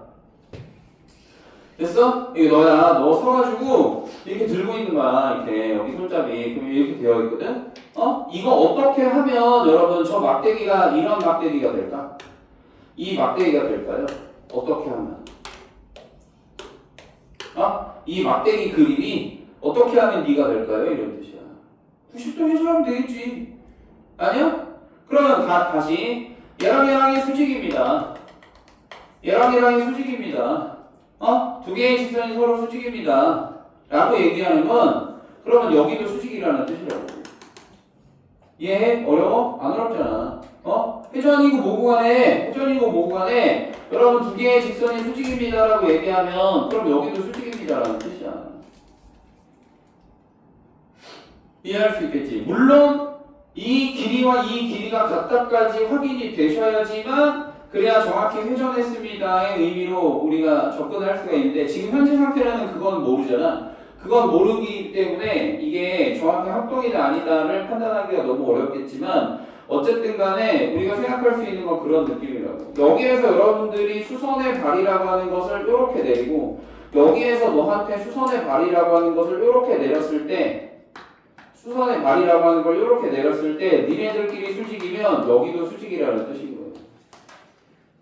됐어? 이게 너야. 너 서가지고 이렇게 들고 있는 거야. 이렇게 여기 손잡이. 그럼 이렇게 되어 있거든. 이거 어떻게 하면 여러분 저 막대기가 이런 막대기가 될까? 이 막대기가 될까요? 어떻게 하면? 이 막대기 그림이 어떻게 하면 네가 될까요? 이런 뜻이야. 90도 회전하면 되겠지. 아니야? 그러면 다시 얘랑 수직입니다. 얘랑 수직입니다. 두 개의 직선이 서로 수직입니다. 라고 얘기하는 건 그러면 여기도 수직이라는 뜻이라고. 이해해? 어려워? 안 어렵잖아. 회전이고 뭐고 간에 여러분 두 개의 직선이 수직입니다 라고 얘기하면 그럼 여기도 수직입니다 라는 뜻이야. 이해할 수 있겠지? 물론 이 길이와 이 길이가 같다까지 확인이 되셔야지만 그래야 정확히 회전했습니다의 의미로 우리가 접근할 수가 있는데 지금 현재 상태라는 그건 모르잖아. 그건 모르기 때문에 이게 정확히 합동이다 아니다를 판단하기가 너무 어렵겠지만 어쨌든 간에 우리가 생각할 수 있는 건 그런 느낌이라고. 여기에서 여러분들이 수선의 발이라고 하는 것을 이렇게 내리고 여기에서 너한테 수선의 발이라고 하는 것을 이렇게 내렸을 때 수선의 발이라고 하는 걸 이렇게 내렸을 때 니네들끼리 수직이면 여기도 수직이라는 뜻인 거예요.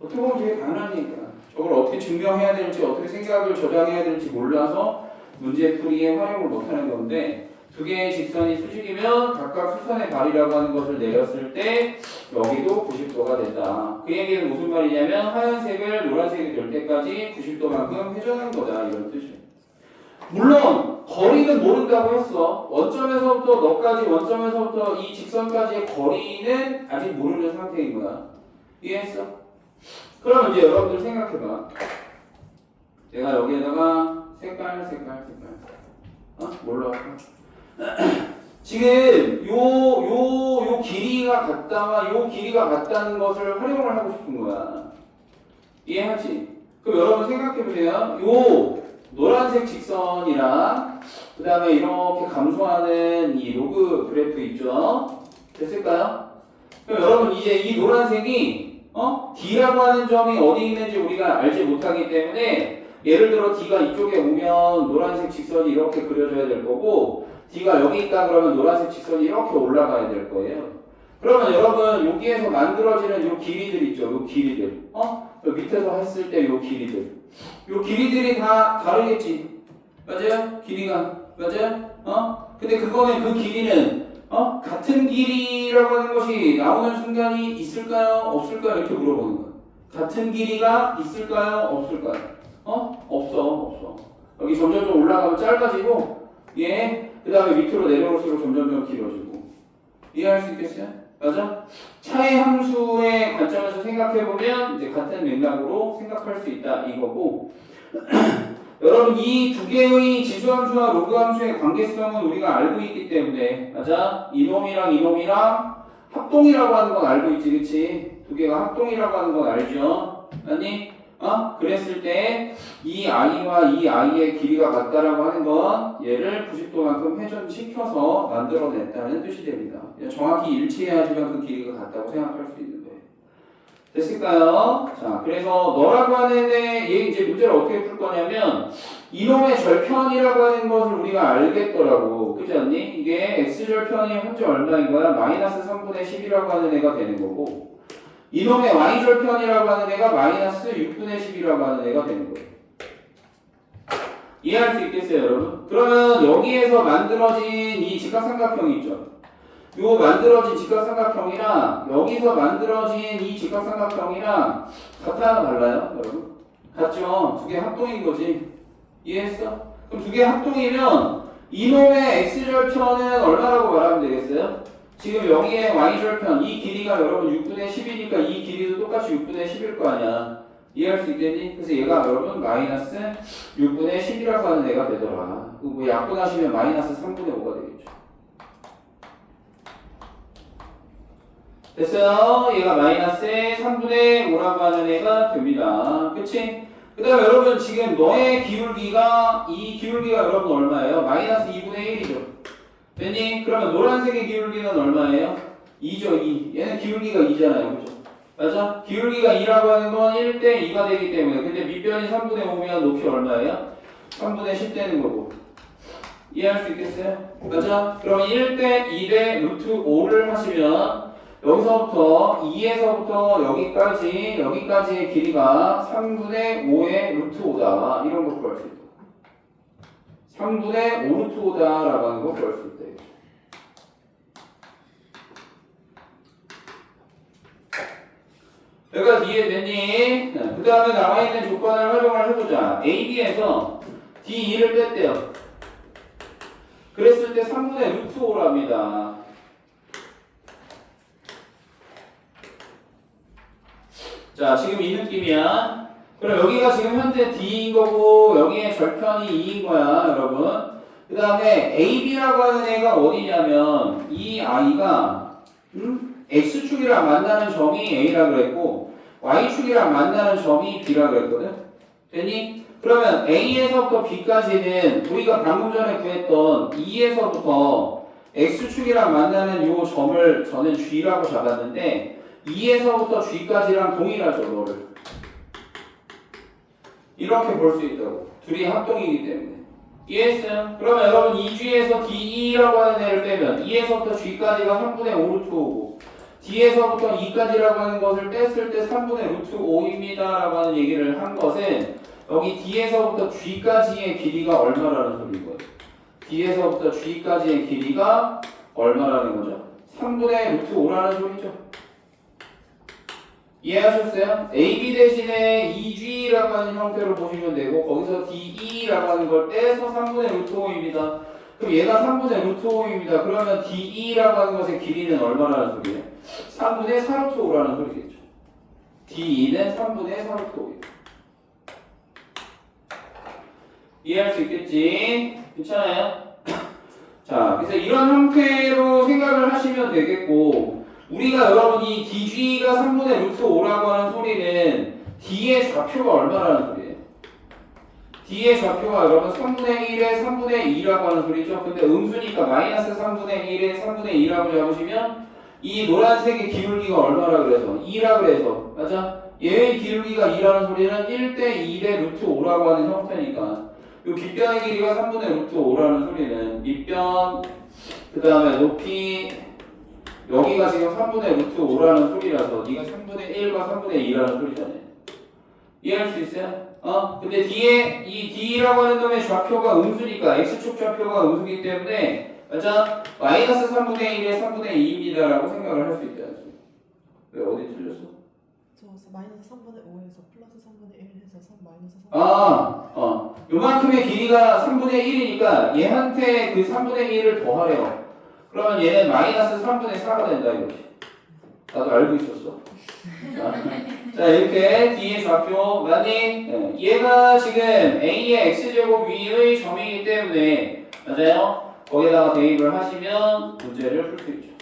어떻게 보면 되게 당연하니까 저걸 어떻게 증명해야 될지 어떻게 생각을 저장해야 될지 몰라서 문제 풀이에 활용을 못하는 건데 두 개의 직선이 수직이면 각각 수선의 발이라고 하는 것을 내렸을 때 여기도 90도가 된다. 그 얘기는 무슨 말이냐면 하얀색을 노란색이 될 때까지 90도만큼 회전한 거다 이런 뜻이에요. 물론 거리는 모른다고 했어. 원점에서부터 너까지 원점에서부터 이 직선까지의 거리는 아직 모르는 상태인 거야. 이해했어? 그럼 이제 여러분들 생각해봐. 제가 여기에다가 색깔 뭘로 할까? 지금 요 길이가 같다가 요 길이가 같다는 것을 활용을 하고 싶은 거야. 이해하지? 그럼 여러분 생각해보세요. 요 노란색 직선이랑 그 다음에 이렇게 감소하는 이 로그 그래프 있죠? 됐을까요? 그럼 여러분 이제 이 노란색이 D라고 하는 점이 어디 있는지 우리가 알지 못하기 때문에 예를 들어 D가 이쪽에 오면 노란색 직선이 이렇게 그려져야 될 거고 D가 여기 있다 그러면 노란색 직선이 이렇게 올라가야 될 거예요. 그러면 여러분 여기에서 만들어지는 요 길이들 있죠? 요 길이들 요 밑에서 했을 때 요 길이들 요 길이들이 다 다르겠지? 맞아요? 길이가 맞아요? 근데 그거는 그 길이는 같은 길이라고 하는 것이 나오는 순간이 있을까요? 없을까요? 이렇게 물어보는 거야. 같은 길이가 있을까요? 없을까요? 없어. 여기 점점 올라가면 짧아지고 그 다음에 밑으로 내려올수록 점점 길어지고. 이해할 수 있겠어요? 맞아? 차의 함수의 관점에서 생각해보면 이제 같은 맥락으로 생각할 수 있다 이거고 여러분 이 두 개의 지수함수와 로그함수의 관계성은 우리가 알고 있기 때문에 맞아? 이놈이랑 합동이라고 하는 건 알고 있지 그치? 두 개가 합동이라고 하는 건 알죠? 아니? 그랬을 때 이 i와 이 i의 길이가 같다라고 하는 건 얘를 90도만큼 회전시켜서 만들어냈다는 뜻이 됩니다. 정확히 일치해야지만 그 길이가 같다고 생각할 수 있는 거예요. 됐을까요? 자, 그래서 너라고 하는 얘 이제 문제를 어떻게 풀 거냐면 이놈의 절편이라고 하는 것을 우리가 알겠더라고. 그렇지 않니? 이게 x절편이 현재 얼마인 거야? 마이너스 3분의 10이라고 하는 애가 되는 거고 이놈의 y절편이라고 하는 애가 마이너스 6분의 10이라고 하는 애가 되는 거예요. 이해할 수 있겠어요, 여러분? 그러면 여기에서 만들어진 이 직각삼각형이 있죠. 요 만들어진 직각삼각형이랑 여기서 만들어진 이 직각삼각형이랑 같아요, 달라요, 여러분? 같죠? 두 개 합동인 거지. 이해했어? 그럼 두 개 합동이면 이놈의 x절편은 얼마라고 말하면 되겠어요? 지금 여기에 y절편 이 길이가 여러분 6분의 10이니까 이 길이도 똑같이 6분의 10일 거 아니야. 이해할 수 있겠니? 그래서 얘가 여러분 마이너스 6분의 10이라고 하는 애가 되더라. 뭐 약분하시면 마이너스 3분의 5가 되겠죠. 됐어요? 얘가 마이너스 3분의 5라고 하는 애가 됩니다. 그치? 그 다음에 여러분 지금 너의 기울기가 이 기울기가 여러분 얼마예요? 마이너스 2분의 1이죠. 됐니? 그러면 노란색의 기울기는 얼마예요? 2죠. 2. 얘는 기울기가 2잖아요. 그죠? 맞아? 기울기가 2라고 하는 건 1대 2가 되기 때문에 근데 밑변이 3분의 5면 높이 얼마예요? 3분의 10 되는 거고 이해할 수 있겠어요? 맞아? 그러면 1대 2대 루트 5를 하시면 여기서부터 2에서부터 여기까지의 길이가 3분의 5의 루트 5다 이런 거 구할 수 있다. 3분의 5 루트 5다라고 하는 거 구할 수 있다. 여기까지 이해됐니? 그 다음에 나와있는 조건을 활용을 해보자. AB에서 D2를 뺐대요. 그랬을 때 3분의 루트 5랍니다. 자, 지금 이 느낌이야. 그럼 여기가 지금 현재 D인 거고 여기에 절편이 2인 거야, 여러분. 그 다음에 AB라고 하는 애가 어디냐면 이 I가 X축이랑 만나는 점이 A라 그랬고 Y축이랑 만나는 점이 B라 그랬거든. 됐니? 그러면 A에서부터 B까지는 우리가 방금 전에 구했던 2에서부터 X축이랑 만나는 요 점을 저는 G라고 잡았는데 2에서부터 G까지랑 동일하죠, 너를. 이렇게 볼 수 있다고. 둘이 합동이기 때문에. 이해했어요? 그러면 여러분 2G에서 DE라고 하는 애를 빼면 2에서부터 G까지가 3분의 5 루트 5고 D에서부터 2까지라고 하는 것을 뺐을 때 3분의 루트 5입니다 라고 하는 얘기를 한 것은 여기 D에서부터 G까지의 길이가 얼마라는 소리인 거예요. D에서부터 G까지의 길이가 얼마라는 거죠? 3분의 루트 5라는 소리죠. 이해하셨어요? AB 대신에 2G라고 하는 형태로 보시면 되고 거기서 DE라고 하는 걸 떼서 3분의 루트 5입니다. 그럼 얘가 3분의 루트 5입니다. 그러면 DE라고 하는 것의 길이는 얼마라는 소리예요? 3분의 4 루트 5라는 소리겠죠. DE는 3분의 4 루트 5입니다. 이해할 수 있겠지? 괜찮아요? 자, 그래서 이런 형태로 생각을 하시면 되겠고 우리가 여러분 이 DG가 3분의 루트 5라고 하는 소리는 D의 좌표가 얼마라는 소리예요? D의 좌표가 여러분 3분의 1에 3분의 2라고 하는 소리죠. 근데 음수니까 마이너스 3분의 1에 3분의 2라고 잡으시면 이 노란색의 기울기가 얼마라 그래서 2라 그래서 맞아? 얘의 기울기가 2라는 소리는 1대 2대 루트 5라고 하는 형태니까 이 빗변의 길이가 3분의 루트 5라는 소리는 밑변 그 다음에 높이 여기가 지금 3분의 루트 5라는 소리라서 네가 3분의 1과 3분의 2라는 소리잖아요. 이해할 수 있어요? 근데 뒤에 이 D라고 하는 놈의 좌표가 음수니까 X축 좌표가 음수기 때문에 맞아? 마이너스 3분의 1에 3분의 2입니다 라고 생각을 할 수 있다. 왜 어디 틀렸어? 저 마이너스 3분의 5에서 플러스 3분의 1 해서 3 마이너스 3 요만큼의 길이가 3분의 1이니까 얘한테 그 3분의 1을 더하래요. 그러면 얘는 마이너스 3분의 4가 된다 이거지. 나도 알고 있었어. 자 이렇게 D의 좌표 맞니? 네. 얘가 지금 A의 X제곱 위의 점이기 때문에 맞아요? 거기다가 대입을 하시면 문제를 풀 수 있죠.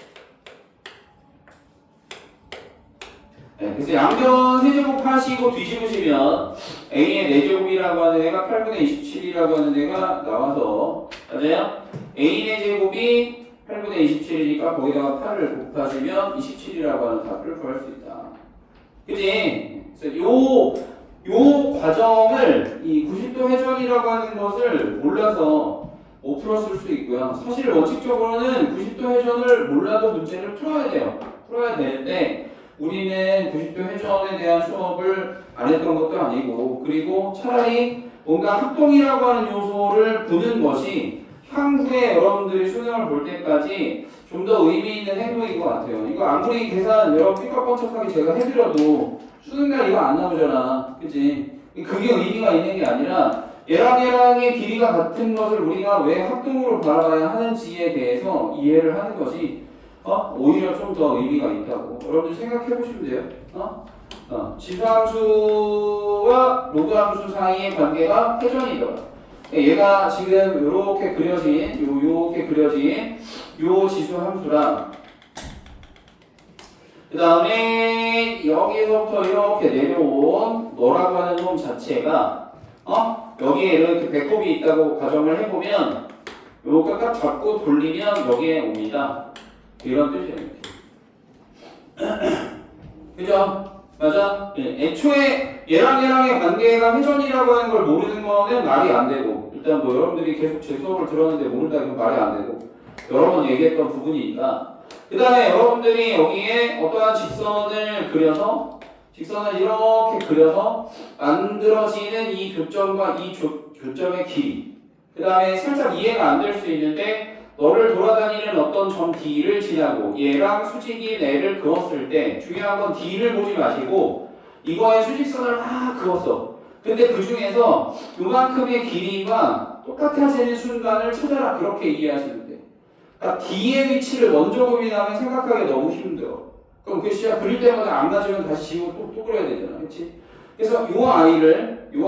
네, 그래서 양변 세제곱 하시고 뒤집으시면 A의 4제곱이라고 하는 애가 8분의 27이라고 하는 애가 나와서 맞아요? A 4제곱이 8분의 27이니까 거기다가 8을 곱하시면 27이라고 하는 답을 구할 수 있다. 그지? 그래서 요 과정을 이 90도 회전이라고 하는 것을 몰라서 못 풀었을 수 있고요. 사실 원칙적으로는 90도 회전을 몰라도 문제를 풀어야 돼요. 풀어야 되는데 우리는 90도 회전에 대한 수업을 안 했던 것도 아니고, 그리고 차라리 뭔가 합동이라고 하는 요소를 보는 것이 향후에 여러분들이 수능을 볼 때까지 좀 더 의미 있는 행동인 것 같아요. 이거 아무리 계산 여러분 삐까뻔쩍하게 제가 해드려도 수능날 이거 안 나오잖아. 그치? 그게 의미가 있는 게 아니라 얘랑의 길이가 같은 것을 우리가 왜 합동으로 바라봐야 하는지에 대해서 이해를 하는 것이 오히려 좀 더 의미가 있다고 여러분들 생각해 보시면 돼요. 지수함수와 로그함수 사이의 관계가 회전이더라. 얘가 지금 이렇게 그려진 요렇게 그려진 요 지수함수랑 그 다음에 여기서부터 이렇게 내려온 너라고 하는 놈 자체가 여기에 이렇게 배꼽이 있다고 가정을 해보면 요거 딱 잡고 돌리면 여기에 옵니다. 이런 뜻이에요. 그죠? 맞아? 애초에 얘랑의 관계가 회전이라고 하는 걸 모르는 거는 말이 안 되고, 일단 뭐 여러분들이 계속 제 수업을 들었는데 모른다 이건 말이 안 되고 여러 번 얘기했던 부분이니까. 그 다음에 여러분들이 여기에 어떠한 직선을 그려서 직선을 이렇게 그려서 만들어지는 이 교점과 이 교점의 길이, 그 다음에 살짝 이해가 안 될 수 있는데 너를 돌아다니는 어떤 점 D를 지나고 얘랑 수직인 L을 그었을 때 중요한 건 D를 보지 마시고 이거의 수직선을 막 그었어. 근데 그 중에서 요만큼의 길이가 똑같아지는 순간을 찾아라. 그렇게 이해하시면 돼. 그러니까 D의 위치를 먼저 고민하면 생각하기 너무 힘들어. 그럼 그 시야 그릴 때마다 안 맞으면 다시 지우고 또 그려야 되잖아. 그렇지? 그래서 요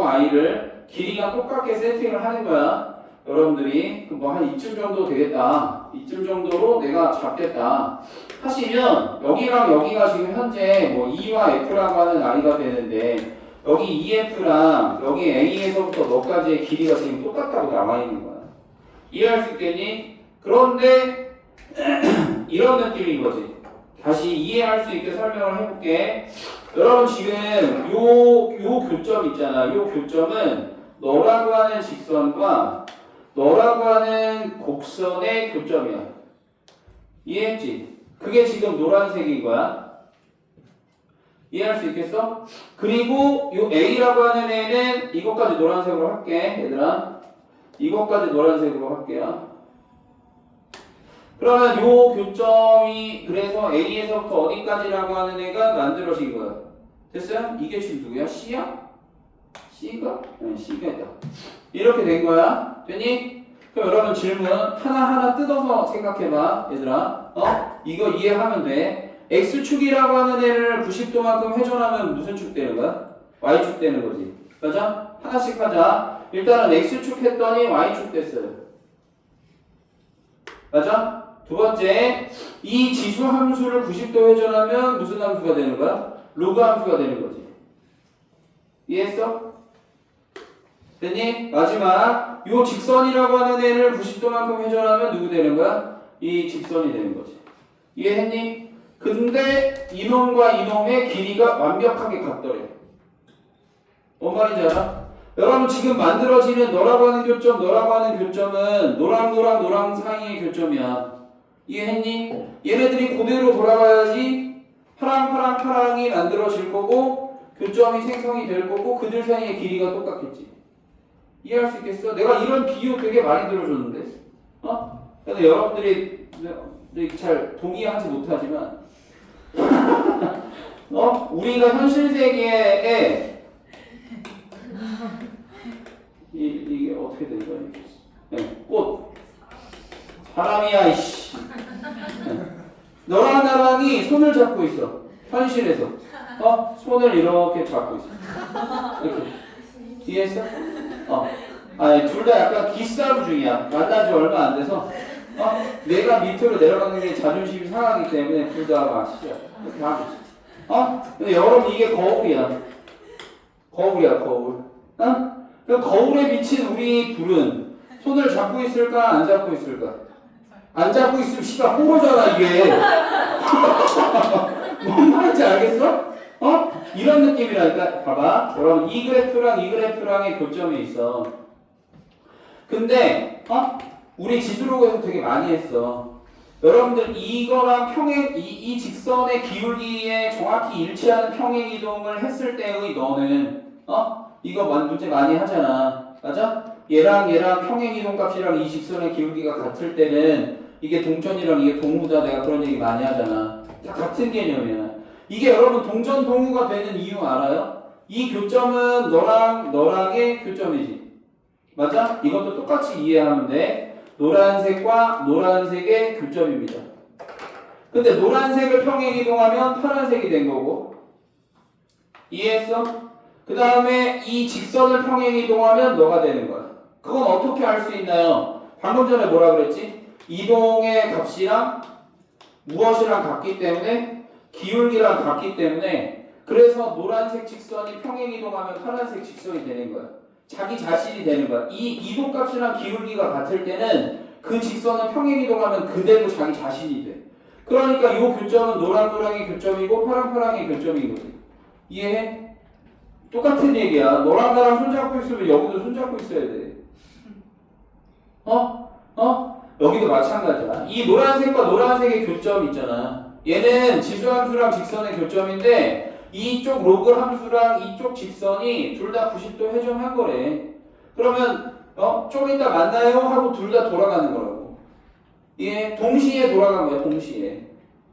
아이를 길이가 똑같게 세팅을 하는 거야. 여러분들이 뭐 한 이쯤 정도 되겠다. 이쯤 정도로 내가 잡겠다 하시면 여기랑 여기가 지금 현재 뭐 E와 F라고 하는 아이가 되는데 여기 EF랑 여기 A에서부터 너까지의 길이가 지금 똑같다고 나와 있는 거야. 이해할 수 있겠니? 그런데 이런 느낌인 거지. 다시 이해할 수 있게 설명을 해볼게. 여러분 지금 요 교점 있잖아. 요 교점은 너라고 하는 직선과 너라고 하는 곡선의 교점이야. 이해했지? 그게 지금 노란색인 거야. 이해할 수 있겠어? 그리고 요 A라고 하는 애는 이것까지 노란색으로 할게. 얘들아 이것까지 노란색으로 할게요. 그러면 요 교점이 그래서 A에서부터 어디까지라고 하는 애가 만들어진 거야. 됐어요? 이게 지금 누구야? C야? C가? 네, C가 있다. 이렇게 된 거야. 됐니? 그럼 여러분 질문 하나하나 뜯어서 생각해봐. 얘들아 이거 이해하면 돼. X축이라고 하는 애를 90도만큼 회전하면 무슨 축 되는 거야? Y축 되는 거지. 맞아? 하나씩 하자. 일단은 X축 했더니 Y축 됐어요. 맞아? 두 번째, 이 지수 함수를 90도 회전하면 무슨 함수가 되는 거야? 로그 함수가 되는 거지. 이해했어? 됐니? 마지막, 요 직선이라고 하는 애를 90도만큼 회전하면 누구 되는 거야? 이 직선이 되는 거지. 이해했니? 근데 이놈과 이놈의 길이가 완벽하게 같더래. 뭔 말인지 알아? 여러분 지금 만들어지는 너라고 하는 교점, 너라고 하는 교점은 노랑 사이의 교점이야. 이해했니? 얘네들이 그대로 돌아가야지 파랑이 만들어질 거고 교점이 생성이 될 거고 그들 사이의 길이가 똑같겠지. 이해할 수 있겠어? 내가 이런 비유 되게 많이 들어줬는데 근데 여러분들이 잘 동의하지 못하지만 우리가 현실 세계에 이게 어떻게 되는 거야? 네, 꽃 사람이야 이씨. 너랑 나랑이 손을 잡고 있어. 현실에서 손을 이렇게 잡고 있어. 이렇게. 이해했어? 아니 둘 다 약간 기싸움 중이야. 만난 지 얼마 안 돼서 내가 밑으로 내려가는 게 자존심이 상하기 때문에 둘 다 막 시작 이렇게 하고 있어. 근데 여러분 이게 거울이야. 거울. 그 거울에 비친 우리 둘은 손을 잡고 있을까 안 잡고 있을까? 안 잡고 있으면 씨가 호로잖아 이게. 뭔 말인지 알겠어? 이런 느낌이라니까. 봐봐. 여러분 이 그래프랑의 교점이 있어. 근데 우리 지수록에서 되게 많이 했어. 여러분들 이거랑 이 직선의 기울기에 정확히 일치하는 평행 이동을 했을 때의 너는 이거 문제 많이 하잖아. 맞아? 얘랑 평행 이동 값이랑 이 직선의 기울기가 같을 때는 이게 동전이랑 이게 동우다. 내가 그런 얘기 많이 하잖아. 다 같은 개념이야. 이게 여러분 동전 동우가 되는 이유 알아요? 이 교점은 너랑의 교점이지. 맞아? 이것도 똑같이 이해하면 돼. 노란색과 노란색의 교점입니다. 근데 노란색을 평행 이동하면 파란색이 된 거고. 이해했어? 그 다음에 이 직선을 평행 이동하면 너가 되는 거야. 그건 어떻게 알 수 있나요? 방금 전에 뭐라 그랬지? 이동의 값이랑 무엇이랑 같기 때문에 기울기랑 같기 때문에 그래서 노란색 직선이 평행 이동하면 파란색 직선이 되는 거야. 자기 자신이 되는 거야. 이 이동값이랑 기울기가 같을 때는 그 직선은 평행 이동하면 그대로 자기 자신이 돼. 그러니까 이 교점은 노랑노랑의 교점이고 파랑파랑의 교점이거든. 이해해? 똑같은 얘기야. 너랑 나랑 손잡고 있으면 여기도 손잡고 있어야 돼. 여기도 마찬가지야. 이 노란색과 노란색의 교점 있잖아. 얘는 지수함수랑 직선의 교점인데 이쪽 로그 함수랑 이쪽 직선이 둘 다 90도 회전한 거래. 그러면 좀 이따 만나요 하고 둘 다 돌아가는 거라고. 이게 동시에 돌아간 거야. 동시에.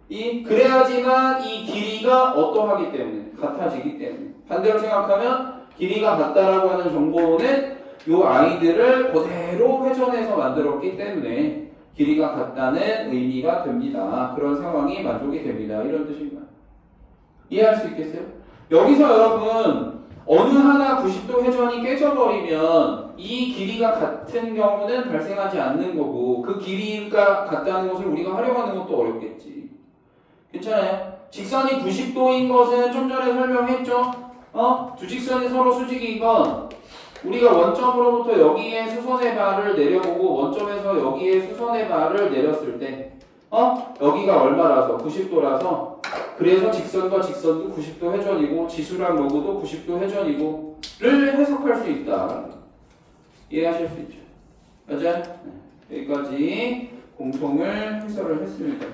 그래야지만 이 길이가 어떠하기 때문에 같아지기 때문에. 반대로 생각하면 길이가 같다라고 하는 정보는 요 아이들을 그대로 회전해서 만들었기 때문에 길이가 같다는 의미가 됩니다. 그런 상황이 만족이 됩니다. 이런 뜻입니다. 이해할 수 있겠어요? 여기서 여러분 어느 하나 90도 회전이 깨져버리면 이 길이가 같은 경우는 발생하지 않는 거고 그 길이가 같다는 것을 우리가 활용하는 것도 어렵겠지. 괜찮아요? 직선이 90도인 것은 좀 전에 설명했죠? 두 직선이 서로 수직인 건 우리가 원점으로부터 여기에 수선의 발을 내려보고 원점에서 여기에 수선의 발을 내렸을 때 여기가 얼마라서 90도라서 그래서 직선과 직선도 90도 회전이고 지수랑 로그도 90도 회전이고를 해석할 수 있다. 이해하실 수 있죠? 맞아요? 여기까지 공통을 해설을 했습니다.